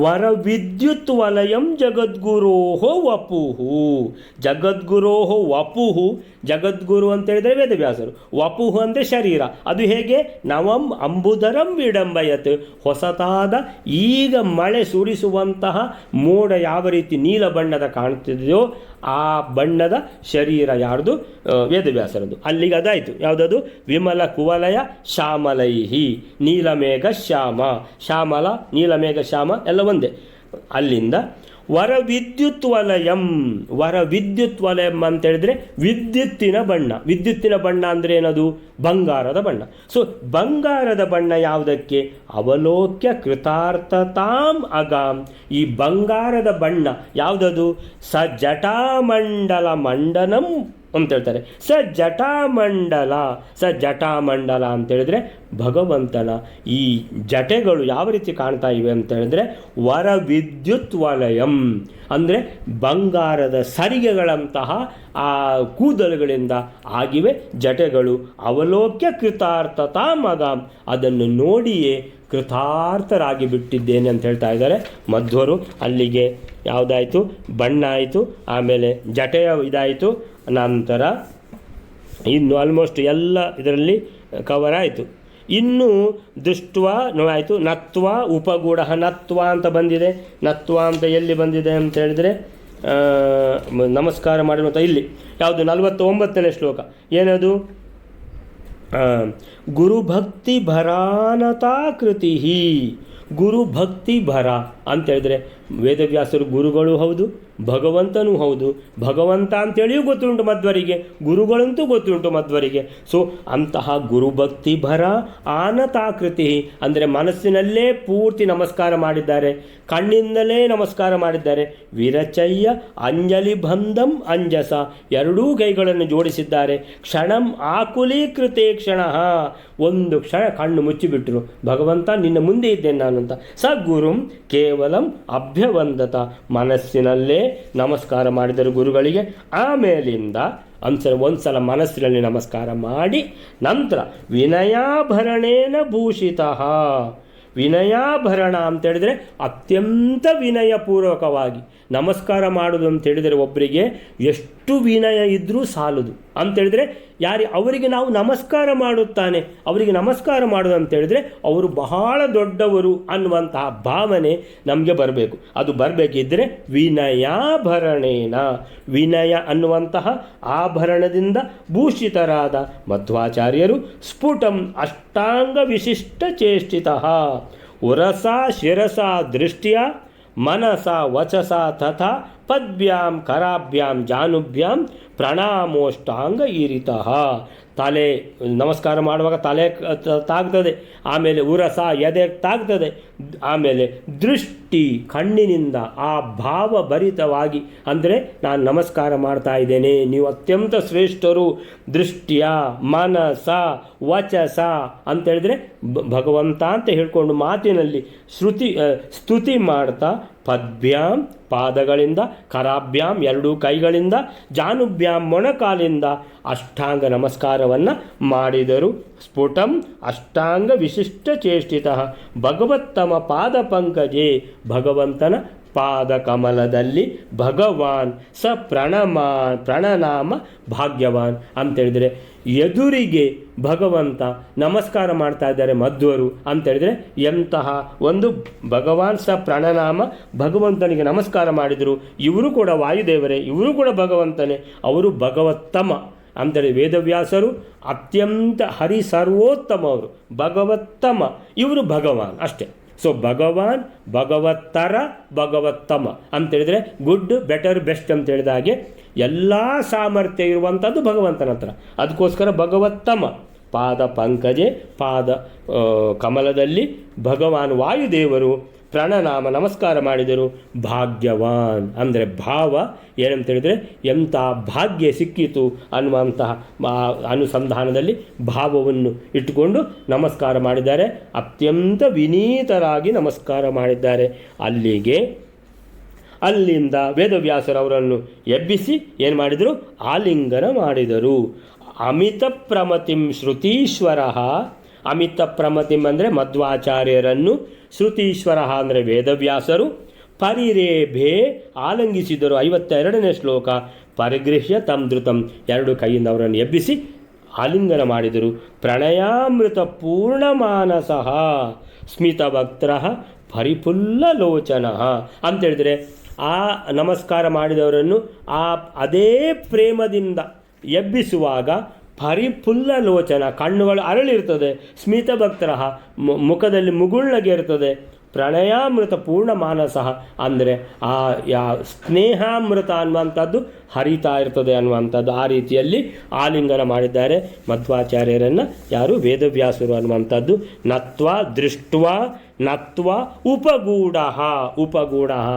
ವರ ವಿದ್ಯುತ್ ವಲಯಂ ಜಗದ್ಗುರೋಹೋ ವಪುಹು. ಜಗದ್ಗುರೋಹೋ ವಪುಹು. ಜಗದ್ಗುರು ಅಂತ ಹೇಳಿದರೆ ವೇದವ್ಯಾಸರು, ವಪುಹು ಅಂದರೆ ಶರೀರ. ಅದು ಹೇಗೆ? ನವಂ ಅಂಬುಧರಂ ವಿಡಂಬಯತ್. ಹೊಸತಾದ ಈಗ ಮಳೆ ಸುರಿಸುವಂತಹ ಮೋಡ ಯಾವ ರೀತಿ ನೀಲ ಬಣ್ಣದ ಕಾಣ್ತಿದೆಯೋ ಆ ಬಣ್ಣದ ಶರೀರ ಯಾರ್ದು? ವೇದವ್ಯಾಸರದು. ಅಲ್ಲಿಗೆ ಅದಾಯಿತು. ಯಾವುದದು? ವಿಮಲ ಕುವಲಯ ಶ್ಯಾಮಲೈಹಿ. ನೀಲಮೇಘ ಶ್ಯಾಮ, ಶ್ಯಾಮಲ ನೀಲಮೇಘ ಶ್ಯಾಮ ಎಲ್ಲ ಒಂದೇ. ಅಲ್ಲಿಂದ ವರ ವಿದ್ಯುತ್ ವಲಯಂ. ವರ ವಿದ್ಯುತ್ ವಲಯಂ ಅಂತ ಹೇಳಿದ್ರೆ ವಿದ್ಯುತ್ತಿನ ಬಣ್ಣ. ವಿದ್ಯುತ್ತಿನ ಬಣ್ಣ ಅಂದರೆ ಏನದು? ಬಂಗಾರದ ಬಣ್ಣ. ಸೊ ಬಂಗಾರದ ಬಣ್ಣ ಯಾವುದಕ್ಕೆ? ಅವಲೋಕ್ಯ ಕೃತಾರ್ಥತಾಂ ಅಗಾಂ. ಈ ಬಂಗಾರದ ಬಣ್ಣ ಯಾವುದದು? ಸ ಜಟಾಮಂಡಲ ಮಂಡನಂ ಅಂತ ಹೇಳ್ತಾರೆ. ಸ ಜಟಾಮಂಡಲ. ಸ ಜಟಾಮಂಡಲ ಅಂತೇಳಿದರೆ ಭಗವಂತನ ಈ ಜಟೆಗಳು ಯಾವ ರೀತಿ ಕಾಣ್ತಾ ಇವೆ ಅಂತ ಹೇಳಿದ್ರೆ ವರ ವಿದ್ಯುತ್ ವಲಯಂ ಅಂದರೆ ಬಂಗಾರದ ಸರಿಗೆಗಳಂತಹ ಆ ಕೂದಲುಗಳಿಂದ ಆಗಿವೆ ಜಟೆಗಳು. ಅವಲೋಕ್ಯ ಕೃತಾರ್ಥತಾ ಮಗಾಂ. ಅದನ್ನು ನೋಡಿಯೇ ಕೃತಾರ್ಥರಾಗಿ ಬಿಟ್ಟಿದ್ದೇನೆ ಅಂತ ಹೇಳ್ತಾ ಇದ್ದಾರೆ ಮಧ್ವರು. ಅಲ್ಲಿಗೆ ಯಾವುದಾಯಿತು? ಬಣ್ಣ ಆಯಿತು, ಆಮೇಲೆ ಜಟೆಯ ಇದಾಯಿತು, ನಂತರ ಇನ್ನು ಆಲ್ಮೋಸ್ಟ್ ಎಲ್ಲ ಇದರಲ್ಲಿ ಕವರ್ ಆಯಿತು. ಇನ್ನು ದೃಷ್ಟ್ವ ಆಯಿತು. ನತ್ವ ಉಪಗೂಢ. ನತ್ವ ಅಂತ ಬಂದಿದೆ. ನತ್ವ ಅಂತ ಎಲ್ಲಿ ಬಂದಿದೆ ಅಂತ ಹೇಳಿದರೆ ನಮಸ್ಕಾರ ಮಾಡಿರುವಂಥ ಇಲ್ಲಿ ಯಾವುದು? 49ನೇ ಶ್ಲೋಕ. ಏನದು? ಗುರುಭಕ್ತಿ ಭರಾನತಾ ಕೃತಿ. ಗುರುಭಕ್ತಿ ಭರ ಅಂತ ಹೇಳಿದ್ರೆ ವೇದವ್ಯಾಸರು ಗುರುಗಳು ಹೌದು, ಭಗವಂತನೂ ಹೌದು. ಭಗವಂತ ಅಂತೇಳಿಯೂ ಗೊತ್ತುಂಟು ಮಧ್ವರಿಗೆ, ಗುರುಗಳಂತೂ ಗೊತ್ತುಂಟು ಮಧ್ವರಿಗೆ. ಸೊ ಅಂತಹ ಗುರುಭಕ್ತಿ ಭರ ಆನತಾಕೃತಿ ಅಂದರೆ ಮನಸ್ಸಿನಲ್ಲೇ ಪೂರ್ತಿ ನಮಸ್ಕಾರ ಮಾಡಿದ್ದಾರೆ, ಕಣ್ಣಿಂದಲೇ ನಮಸ್ಕಾರ ಮಾಡಿದ್ದಾರೆ. ವಿರಚಯ್ಯ ಅಂಜಲಿ ಬಂಧಂ ಅಂಜಸ, ಎರಡೂ ಕೈಗಳನ್ನು ಜೋಡಿಸಿದ್ದಾರೆ. ಕ್ಷಣಂ ಆಕುಲೀಕೃತೆ ಕ್ಷಣ, ಒಂದು ಕ್ಷಣ ಕಣ್ಣು ಮುಚ್ಚಿಬಿಟ್ರು. ಭಗವಂತ ನಿನ್ನ ಮುಂದೆ ಇದ್ದೇನೆ ನಾನು ಅಂತ. ಸ ಗುರುಂ ಕೇವಲಂ ಅಭ್ಯವಂದತ, ಮನಸ್ಸಿನಲ್ಲೇ ನಮಸ್ಕಾರ ಮಾಡಿದರು ಗುರುಗಳಿಗೆ. ಆಮೇಲಿಂದ ಒಂದ್ಸಲ ಮನಸ್ಸಿನಲ್ಲಿ ನಮಸ್ಕಾರ ಮಾಡಿ ನಂತರ ವಿನಯಾಭರಣೇನ ಭೂಷಿತಃ. ವಿನಯಾಭರಣ ಅಂತೇಳಿದರೆ ಅತ್ಯಂತ ವಿನಯಪೂರ್ವಕವಾಗಿ ನಮಸ್ಕಾರ ಮಾಡೋದು ಅಂತೇಳಿದರೆ ಒಬ್ಬರಿಗೆ ಎಷ್ಟು ವಿನಯ ಇದ್ದರೂ ಸಾಲದು ಅಂತೇಳಿದರೆ ಅವರಿಗೆ ನಾವು ನಮಸ್ಕಾರ ಮಾಡುತ್ತಾನೆ, ಅವರಿಗೆ ನಮಸ್ಕಾರ ಮಾಡೋದು ಅಂತೇಳಿದರೆ ಅವರು ಬಹಳ ದೊಡ್ಡವರು ಅನ್ನುವಂತಹ ಭಾವನೆ ನಮಗೆ ಬರಬೇಕು. ಅದು ಬರಬೇಕಿದ್ದರೆ ವಿನಯಾಭರಣೇನ, ವಿನಯ ಅನ್ನುವಂತಹ ಆಭರಣದಿಂದ ಭೂಷಿತರಾದ ಮಧ್ವಾಚಾರ್ಯರು ಸ್ಫುಟಂ ಅಷ್ಟಾಂಗ ವಿಶಿಷ್ಟ ಚೇಷ್ಟಿತಃ ಉರಸ ಶಿರಸ ದೃಷ್ಟಿಯ ಮನಸ ವಚಸ ತಥಾ ಪದ್ಭ್ಯಾಂ ಕರಾಭ್ಯಾಂ ಜಾನುಭ್ಯಾಂ ಪ್ರಣಾಮೋಷ್ಟಾಂಗ ಈರಿತಃ. ತಲೆ ನಮಸ್ಕಾರ ಮಾಡುವಾಗ ತಲೆ ತಾಗ್ತದೆ, ಆಮೇಲೆ ಉರಸ ಎದೆ ತಾಗ್ತದೆ, ಆಮೇಲೆ ದೃಷ್ಟಿ ಕಣ್ಣಿನಿಂದ ಆ ಭಾವಭರಿತವಾಗಿ ಅಂದರೆ ನಾನು ನಮಸ್ಕಾರ ಮಾಡ್ತಾ ಇದ್ದೇನೆ, ನೀವು ಅತ್ಯಂತ ಶ್ರೇಷ್ಠರು, ದೃಷ್ಟಿಯ ಮನಸ ವಚಸ ಅಂತೇಳಿದರೆ ಭಗವಂತ ಅಂತ ಹೇಳ್ಕೊಂಡು ಮಾತಿನಲ್ಲಿ ಸ್ತುತಿ ಮಾಡ್ತಾ ಪದ್ಭ್ಯಾಂ ಪಾದಗಳಿಂದ, ಕರಾಭ್ಯಾಂ ಎರಡೂ ಕೈಗಳಿಂದ, ಜಾನುಭ್ಯಾಂ ಮೊಣಕಾಲಿಂದ ಅಷ್ಟಾಂಗ ನಮಸ್ಕಾರವನ್ನು ಮಾಡಿದರು. ಸ್ಫುಟಂ ಅಷ್ಟಾಂಗ ವಿಶಿಷ್ಟ ಚೇಷ್ಟಿತ ಭಗವತ್ತಮ ಪಾದ ಪಂಕಜೆ, ಭಗವಂತನ ಪಾದ ಕಮಲದಲ್ಲಿ ಭಗವಾನ್ ಸ ಪ್ರಣನಾಮ ಭಾಗ್ಯವಾನ್ ಅಂತೇಳಿದರೆ ಎದುರಿಗೆ ಭಗವಂತ ನಮಸ್ಕಾರ ಮಾಡ್ತಾ ಇದ್ದಾರೆ ಮಧ್ವರು ಅಂತೇಳಿದರೆ ಎಂತಹ ಒಂದು ಭಗವಾನ್ ಸ ಪ್ರಣನಾಮ, ಭಗವಂತನಿಗೆ ನಮಸ್ಕಾರ ಮಾಡಿದರು. ಇವರು ಕೂಡ ವಾಯುದೇವರೇ, ಇವರು ಕೂಡ ಭಗವಂತನೇ, ಅವರು ಭಗವತ್ತಮ ಅಂತೇಳಿ ವೇದವ್ಯಾಸರು ಅತ್ಯಂತ ಹರಿ ಸರ್ವೋತ್ತಮ, ಅವರು ಭಗವತ್ತಮ, ಇವರು ಭಗವಾನ್ ಅಷ್ಟೇ. ಸೊ ಭಗವಾನ್, ಭಗವತ್ತರ, ಭಗವತ್ತಮ ಅಂತೇಳಿದರೆ ಗುಡ್ ಬೆಟರ್ ಬೆಸ್ಟ್ ಅಂತ ಹೇಳಿದ ಹಾಗೆ ಎಲ್ಲ ಸಾಮರ್ಥ್ಯ ಇರುವಂಥದ್ದು ಭಗವಂತನ ಹತ್ರ. ಅದಕ್ಕೋಸ್ಕರ ಭಗವತ್ತಮ ಪಾದ ಪಂಕಜೆ, ಪಾದ ಕಮಲದಲ್ಲಿ ಭಗವಾನ್ ವಾಯುದೇವರು ಪ್ರಣನಾಮ ನಮಸ್ಕಾರ ಮಾಡಿದರು. ಭಾಗ್ಯವಾನ್ ಅಂದರೆ ಭಾವ ಏನಂತೇಳಿದರೆ ಎಂಥ ಭಾಗ್ಯ ಸಿಕ್ಕಿತು ಅನ್ನುವಂತಹ ಅನುಸಂಧಾನದಲ್ಲಿ ಭಾವವನ್ನು ಇಟ್ಟುಕೊಂಡು ನಮಸ್ಕಾರ ಮಾಡಿದ್ದಾರೆ. ಅತ್ಯಂತ ವಿನೀತರಾಗಿ ನಮಸ್ಕಾರ ಮಾಡಿದ್ದಾರೆ. ಅಲ್ಲಿಂದ ವೇದವ್ಯಾಸರವರನ್ನು ಎಬ್ಬಿಸಿ ಏನು ಮಾಡಿದರು? ಆಲಿಂಗನ ಮಾಡಿದರು. ಅಮಿತ ಪ್ರಮತಿಂ ಶ್ರುತೀಶ್ವರ, ಅಮಿತ ಪ್ರಮತಿಂ ಅಂದರೆ ಮಧ್ವಾಚಾರ್ಯರನ್ನು, ಶ್ರುತೀಶ್ವರ ಅಂದರೆ ವೇದವ್ಯಾಸರು ಪರಿರೇಭೆ ಆಲಂಗಿಸಿದರು. 52ನೇ ಶ್ಲೋಕ. ಪರಿಗೃಹ್ಯ ತಂ ಧೃತಂ, ಎರಡು ಕೈಯಿಂದ ಅವರನ್ನು ಎಬ್ಬಿಸಿ ಆಲಿಂಗನ ಮಾಡಿದರು. ಪ್ರಣಯಾಮೃತ ಪೂರ್ಣಮಾನಸಃ ಸ್ಮಿತವಕ್ತ್ರ ಪರಿಫುಲ್ಲಲೋಚನ ಅಂತೇಳಿದರೆ ಆ ನಮಸ್ಕಾರ ಮಾಡಿದವರನ್ನು ಅದೇ ಪ್ರೇಮದಿಂದ ಎಬ್ಬಿಸುವಾಗ ಪರಿಫುಲ್ಲಲೋಚನ, ಕಣ್ಣುಗಳು ಅರಳಿರ್ತದೆ, ಸ್ಮಿತಭಕ್ತರ ಮುಖದಲ್ಲಿ ಮುಗುಳ್ನಗೆ ಇರ್ತದೆ. ಪ್ರಣಯಾಮೃತ ಪೂರ್ಣ ಮಾನಸ ಅಂದರೆ ಸ್ನೇಹಾಮೃತ ಅನ್ನುವಂಥದ್ದು ಹರಿತಾ ಇರ್ತದೆ ಅನ್ನುವಂಥದ್ದು. ಆ ರೀತಿಯಲ್ಲಿ ಆಲಿಂಗನ ಮಾಡಿದ್ದಾರೆ ಮಧ್ವಾಚಾರ್ಯರನ್ನು. ಯಾರು? ವೇದವ್ಯಾಸರು ಅನ್ನುವಂಥದ್ದು. ನತ್ವ ದೃಷ್ಟ್ವ ನತ್ವ ಉಪಗೂಢ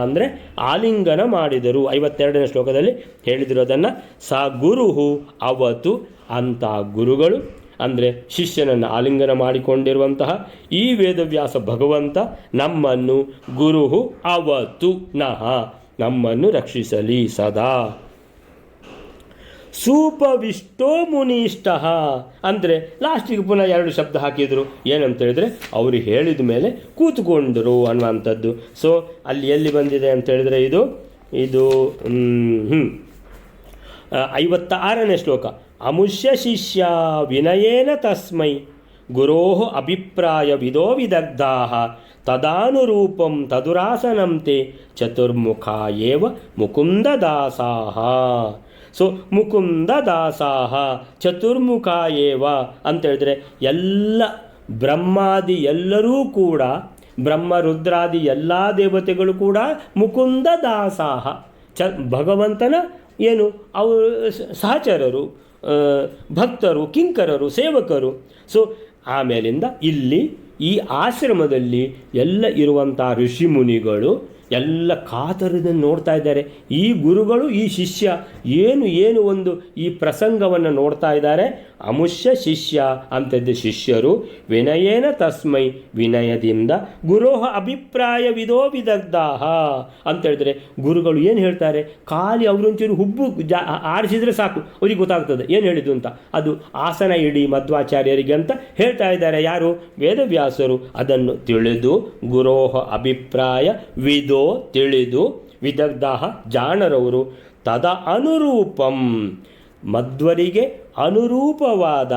ಅಂದರೆ ಆಲಿಂಗನ ಮಾಡಿದರು. 52ನೇ ಶ್ಲೋಕದಲ್ಲಿ ಹೇಳಿದಿರೋದನ್ನು. ಸ ಗುರುಹು ಅವತು, ಅಂತ ಗುರುಗಳು ಅಂದರೆ ಶಿಷ್ಯನನ್ನು ಆಲಿಂಗನ ಮಾಡಿಕೊಂಡಿರುವಂತಹ ಈ ವೇದವ್ಯಾಸ ಭಗವಂತ ನಮ್ಮನ್ನು ಗುರುಹು ಅವತು ನಃ, ನಮ್ಮನ್ನು ರಕ್ಷಿಸಲಿ ಸದಾ. ಸೂಪವಿಷ್ಟೋ ಮುನಿಷ್ಠ ಅಂದರೆ ಲಾಸ್ಟಿಗೆ ಪುನಃ 2 ಶಬ್ದ ಹಾಕಿದರು. ಏನಂತೇಳಿದರೆ ಅವರು ಹೇಳಿದ ಮೇಲೆ ಕೂತ್ಕೊಂಡರು ಅನ್ನುವಂಥದ್ದು. ಸೊ ಅಲ್ಲಿ ಎಲ್ಲಿ ಬಂದಿದೆ ಅಂತೇಳಿದರೆ ಇದು 56ನೇ ಶ್ಲೋಕ. ಅಮುಷ್ಯ ಶಿಷ್ಯ ವಿನಯೇನ ತಸ್ಮೈ ಗುರೋ ಅಭಿಪ್ರಾಯ ವಿದೋ ವಿದಗ್ಧಾಃ ತದಾನುರೂಪಂ ತದುರಾಸನಂ ತೇ ಚತುರ್ಮುಖ ಏವ ಮುಕುಂದದಾಸಾಃ. ಸೊ ಮುಕುಂದದಾಸಾಃ ಚತುರ್ಮುಖ ಏವ ಅಂತೇಳಿದರೆ ಎಲ್ಲ ಬ್ರಹ್ಮಾದಿ ಎಲ್ಲರೂ ಕೂಡ, ಬ್ರಹ್ಮ ರುದ್ರಾದಿ ಎಲ್ಲ ದೇವತೆಗಳು ಕೂಡ ಮುಕುಂದದಾಸಾಃ, ಭಗವಂತನ ಏನು ಅವರು ಸಹಚರರು, ಭಕ್ತರು, ಕಿಂಕರರು, ಸೇವಕರು. ಸೊ ಆಮೇಲಿಂದ ಇಲ್ಲಿ ಈ ಆಶ್ರಮದಲ್ಲಿ ಎಲ್ಲ ಇರುವಂಥ ಋಷಿ ಮುನಿಗಳು ಎಲ್ಲ ಕಾತರದನ್ನು ನೋಡ್ತಾ ಇದ್ದಾರೆ. ಈ ಗುರುಗಳು ಈ ಶಿಷ್ಯ ಏನು ಒಂದು ಈ ಪ್ರಸಂಗವನ್ನು ನೋಡ್ತಾ ಇದ್ದಾರೆ. ಅಮುಷ್ಯ ಶಿಷ್ಯ ಅಂತದ್ದು ಶಿಷ್ಯರು ವಿನಯೇನ ತಸ್ಮೈ, ವಿನಯದಿಂದ ಗುರೋಹ ಅಭಿಪ್ರಾಯ ವಿದೋ ವಿದಗ್ಧಾಹ ಅಂತ ಹೇಳಿದ್ರೆ ಗುರುಗಳು ಏನು ಹೇಳ್ತಾರೆ, ಖಾಲಿ ಅವರೊಂಚೂರು ಹುಬ್ಬು ಆರಿಸಿದರೆ ಸಾಕು ಅವ್ರಿಗೆ ಗೊತ್ತಾಗ್ತದೆ ಏನು ಹೇಳಿದ್ದು ಅಂತ. ಅದು ಆಸನ ಇಡಿ ಮಧ್ವಾಚಾರ್ಯರಿಗೆ ಅಂತ ಹೇಳ್ತಾ ಇದ್ದಾರೆ ಯಾರು, ವೇದವ್ಯಾಸರು. ಅದನ್ನು ತಿಳಿದು ಗುರೋಹ ಅಭಿಪ್ರಾಯ ವಿದೋ ತಿಳಿದು ವಿದಗ್ಧಾಹ ಜಾಣರವರು ತದ ಅನುರೂಪಂ ಮಧ್ವರಿಗೆ ಅನುರೂಪವಾದ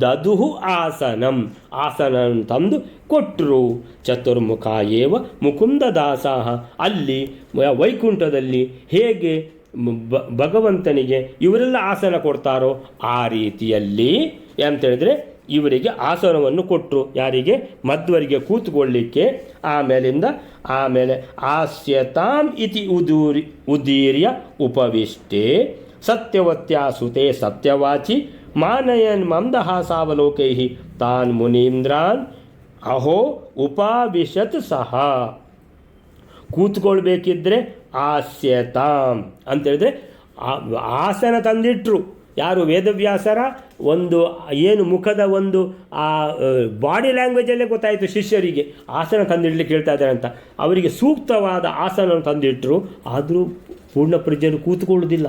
ದದುಹು ಆಸನಂ ಆಸನ ತಂದು ಕೊಟ್ಟರು. ಚತುರ್ಮುಖ ಏವ ಮುಕುಂದದಾಸಾಹ ಅಲ್ಲಿ ವೈಕುಂಠದಲ್ಲಿ ಹೇಗೆ ಭಗವಂತನಿಗೆ ಇವರೆಲ್ಲ ಆಸನ ಕೊಡ್ತಾರೋ ಆ ರೀತಿಯಲ್ಲಿ ಅಂತೇಳಿದರೆ ಇವರಿಗೆ ಆಸನವನ್ನು ಕೊಟ್ಟರು. ಯಾರಿಗೆ, ಮಧ್ವರಿಗೆ ಕೂತ್ಕೊಳ್ಳಿಕ್ಕೆ. ಆಮೇಲೆ ಆಸ್ಯತಾಂ ಇತಿ ಉದೀರ್ಯ ಉಪವಿಷ್ಟೆ ಸತ್ಯವತ್ಯಾಸುತೆ ಸತ್ಯವಾಚಿ ಮಾನಯನ್ ಮಂದಹಾಸಾವಲೋಕೈ ತಾನ್ ಮುನೀಂದ್ರಾನ್ ಅಹೋ ಉಪಾವಿಶತ್ ಸಹ. ಕೂತ್ಕೊಳ್ಬೇಕಿದ್ರೆ ಆಸ್ಯತಾಂ ಅಂತೇಳಿದ್ರೆ ಆಸನ ತಂದಿಟ್ರು. ಯಾರು, ವೇದವ್ಯಾಸರ ಒಂದು ಏನು ಮುಖದ ಒಂದು ಆ ಬಾಡಿ ಲ್ಯಾಂಗ್ವೇಜಲ್ಲೇ ಗೊತ್ತಾಯಿತು ಶಿಷ್ಯರಿಗೆ ಆಸನ ತಂದಿಡ್ಲಿಕ್ಕೆ ಹೇಳ್ತಾ ಇದ್ದಾರೆ ಅಂತ. ಅವರಿಗೆ ಸೂಕ್ತವಾದ ಆಸನ ತಂದಿಟ್ಟರು. ಆದರೂ ಪೂರ್ಣ ಪ್ರಜ್ಞರು ಕೂತ್ಕೊಳ್ಳೋದಿಲ್ಲ.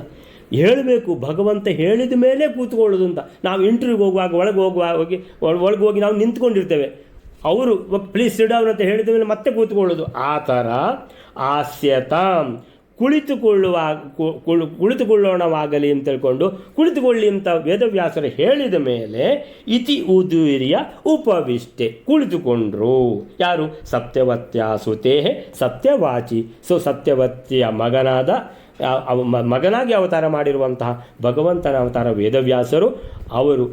ಹೇಳಬೇಕು, ಭಗವಂತ ಹೇಳಿದ ಮೇಲೆ ಕೂತ್ಕೊಳ್ಳೋದು ಅಂತ. ನಾವು ಇಂಟರ್ವ್ಯೂಗೆ ಹೋಗುವಾಗ ಒಳಗೆ ಹೋಗಿ ನಾವು ನಿಂತ್ಕೊಂಡಿರ್ತೇವೆ. ಅವರು ಪ್ಲೀಸ್ ಸಿಟ್ ಡೌನ್ ಅಂತ ಹೇಳಿದ ಮೇಲೆ ಮತ್ತೆ ಕೂತ್ಕೊಳ್ಳೋದು. ಆ ಥರ ಆಸ್ಯತಾಂ ಕುಳಿತುಕೊಳ್ಳೋಣವಾಗಲಿ ಅಂತ ತಿಳ್ಕೊಂಡು ಕುಳಿತುಕೊಳ್ಳಿ ಅಂತ ವೇದವ್ಯಾಸರು ಹೇಳಿದ ಮೇಲೆ ಇತಿ ಉದೀರ್ಯ ಉಪವಿಷ್ಟೆ ಕುಳಿತುಕೊಂಡ್ರು. ಯಾರು, ಸತ್ಯವತ್ಯಾಸುತೇ ಸತ್ಯವಾಚಿ. ಸೊ ಸತ್ಯವತಿಯ ಮಗನಾಗಿ ಅವತಾರ ಮಾಡಿರುವಂತಹ ಭಗವಂತನ ಅವತಾರ ವೇದವ್ಯಾಸರು. ಅವರು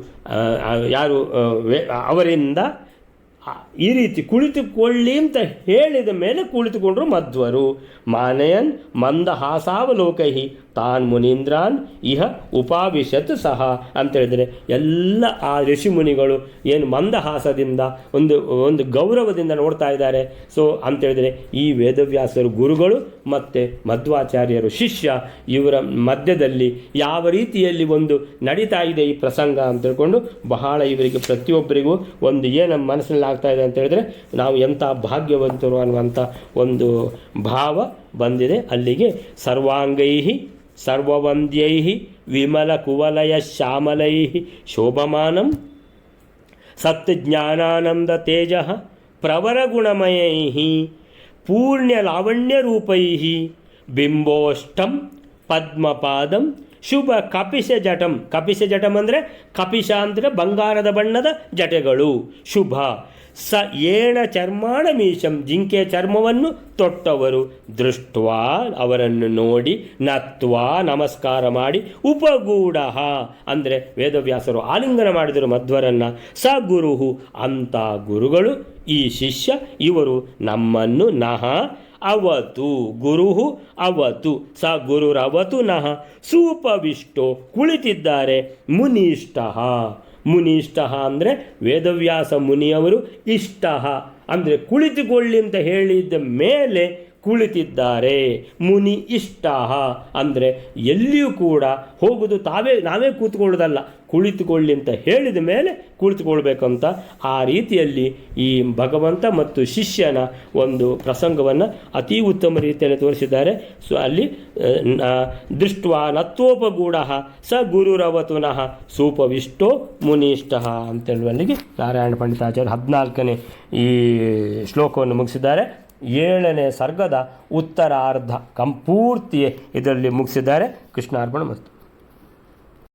ಯಾರು, ಅವರಿಂದ ಈ ರೀತಿ ಕುಳಿತುಕೊಳ್ಳಿ ಅಂತ ಹೇಳಿದ ಮೇಲೆ ಕುಳಿತುಕೊಂಡ್ರು ಮಧ್ವರು. ಮಾನಯನ್ ಮಂದಹಾಸಾವಲೋಕೈ ತಾನ್ ಮುನೀಂದ್ರಾನ್ ಇಹ ಉಪಾವಿಶತ್ ಸಹ ಅಂತೇಳಿದರೆ ಎಲ್ಲ ಆ ಋಷಿಮುನಿಗಳು ಏನು ಮಂದಹಾಸದಿಂದ ಒಂದು ಗೌರವದಿಂದ ನೋಡ್ತಾ ಇದ್ದಾರೆ. ಸೊ ಅಂತೇಳಿದರೆ ಈ ವೇದವ್ಯಾಸರು ಗುರುಗಳು ಮತ್ತು ಮಧ್ವಾಚಾರ್ಯರು ಶಿಷ್ಯ, ಇವರ ಮಧ್ಯದಲ್ಲಿ ಯಾವ ರೀತಿಯಲ್ಲಿ ಒಂದು ನಡೀತಾ ಇದೆ ಈ ಪ್ರಸಂಗ ಅಂತ ತಿಳ್ಕೊಂಡು ಬಹಳ ಇವರಿಗೆ ಪ್ರತಿಯೊಬ್ಬರಿಗೂ ಒಂದು ಏನು ಮನಸ್ಸಿನಲ್ಲಿ ಆಗ್ತಾ ಇದೆ ಅಂತ ಹೇಳಿದ್ರೆ ನಾವು ಎಂಥ ಭಾಗ್ಯವಂತರು ಅನ್ನುವಂಥ ಒಂದು ಭಾವ ಬಂದಿದೆ. ಅಲ್ಲಿಗೆ ಸರ್ವಾಂಗೈ ಸರ್ವವಂದ್ಯೈ ವಿಮಲ ಕುವಲಯ ಶ್ಯಾಮಲೈ ಶೋಭಮಾನಂ ಸತ್ಜ್ಞಾನಾನಂದ ತೇಜ ಪ್ರವರಗುಣಮಯೈ ಪೂರ್ಣ್ಯಲಾವಣ್ಯರೂಪೈ ಬಿಂಬೋಷ್ಟಂ ಪದ್ಮಪಾದಂ ಶುಭ ಕಪಿಶಜಟಂ. ಕಪಿಶಜಟಂ ಅಂದರೆ ಕಪಿಶ ಅಂದರೆ ಬಂಗಾರದ ಬಣ್ಣದ ಜಟೆಗಳು. ಶುಭ ಸ ಏಣ ಚರ್ಮಾಣ ಮೀಶಂ ಜಿಂಕೆ ಚರ್ಮವನ್ನು ತೊಟ್ಟವರು. ದೃಷ್ಟ್ವಾ ಅವರನ್ನು ನೋಡಿ ನತ್ವಾ ನಮಸ್ಕಾರ ಮಾಡಿ ಉಪಗೂಢ ಅಂದರೆ ವೇದವ್ಯಾಸರು ಆಲಿಂಗನ ಮಾಡಿದರು ಮಧ್ವರನ್ನು. ಸ ಗುರುಹು ಅಂತ ಗುರುಗಳು ಈ ಶಿಷ್ಯ ಇವರು ನಮ್ಮನ್ನು ನಹ ಅವತು ಗುರುಹು ಅವತು ಸ ಗುರುರವತು ನಹ ಸೂಪವಿಷ್ಟೋ ಕುಳಿತಿದ್ದಾರೆ. ಮುನಿಷ್ಠ ಮುನಿಷ್ಠ ಅಂದರೆ ವೇದವ್ಯಾಸ ಮುನಿಯವರು ಇಷ್ಟ ಅಂದರೆ ಕುಳಿತುಕೊಳ್ಳಿ ಅಂತ ಹೇಳಿದ ಮೇಲೆ ಕುಳಿತಿದ್ದಾರೆ. ಮುನಿ ಇಷ್ಟ ಅಂದರೆ ಎಲ್ಲಿಯೂ ಕೂಡ ಹೋಗುವುದು ನಾವೇ ಕೂತ್ಕೊಳ್ಳೋದಲ್ಲ, ಕುಳಿತುಕೊಳ್ಳಿ ಅಂತ ಹೇಳಿದ ಮೇಲೆ ಕುಳಿತುಕೊಳ್ಬೇಕಂತ ಆ ರೀತಿಯಲ್ಲಿ ಈ ಭಗವಂತ ಮತ್ತು ಶಿಷ್ಯನ ಒಂದು ಪ್ರಸಂಗವನ್ನು ಅತೀ ಉತ್ತಮ ರೀತಿಯಲ್ಲಿ ತೋರಿಸಿದ್ದಾರೆ. ಸೊ ಅಲ್ಲಿ ದೃಷ್ಟ್ವಾ ನತ್ವೋಪಗೂಢ ಸ ಗುರುರವತುನಃ ಸೂಪವಿಷ್ಟೋ ಮುನಿಷ್ಠ ಅಂತೇಳುವಲ್ಲಿಗೆ ನಾರಾಯಣ ಪಂಡಿತಾಚಾರ್ಯ 14ನೇ ಈ ಶ್ಲೋಕವನ್ನು ಮುಗಿಸಿದ್ದಾರೆ. 7ನೇ ಸರ್ಗದ ಉತ್ತರಾರ್ಧ ಕಂಪೂರ್ತಿ ಇದರಲ್ಲಿ ಮುಗಿಸಿದ್ದಾರೆ. ಕೃಷ್ಣಾರ್ಪಣ ಮಸ್ತು.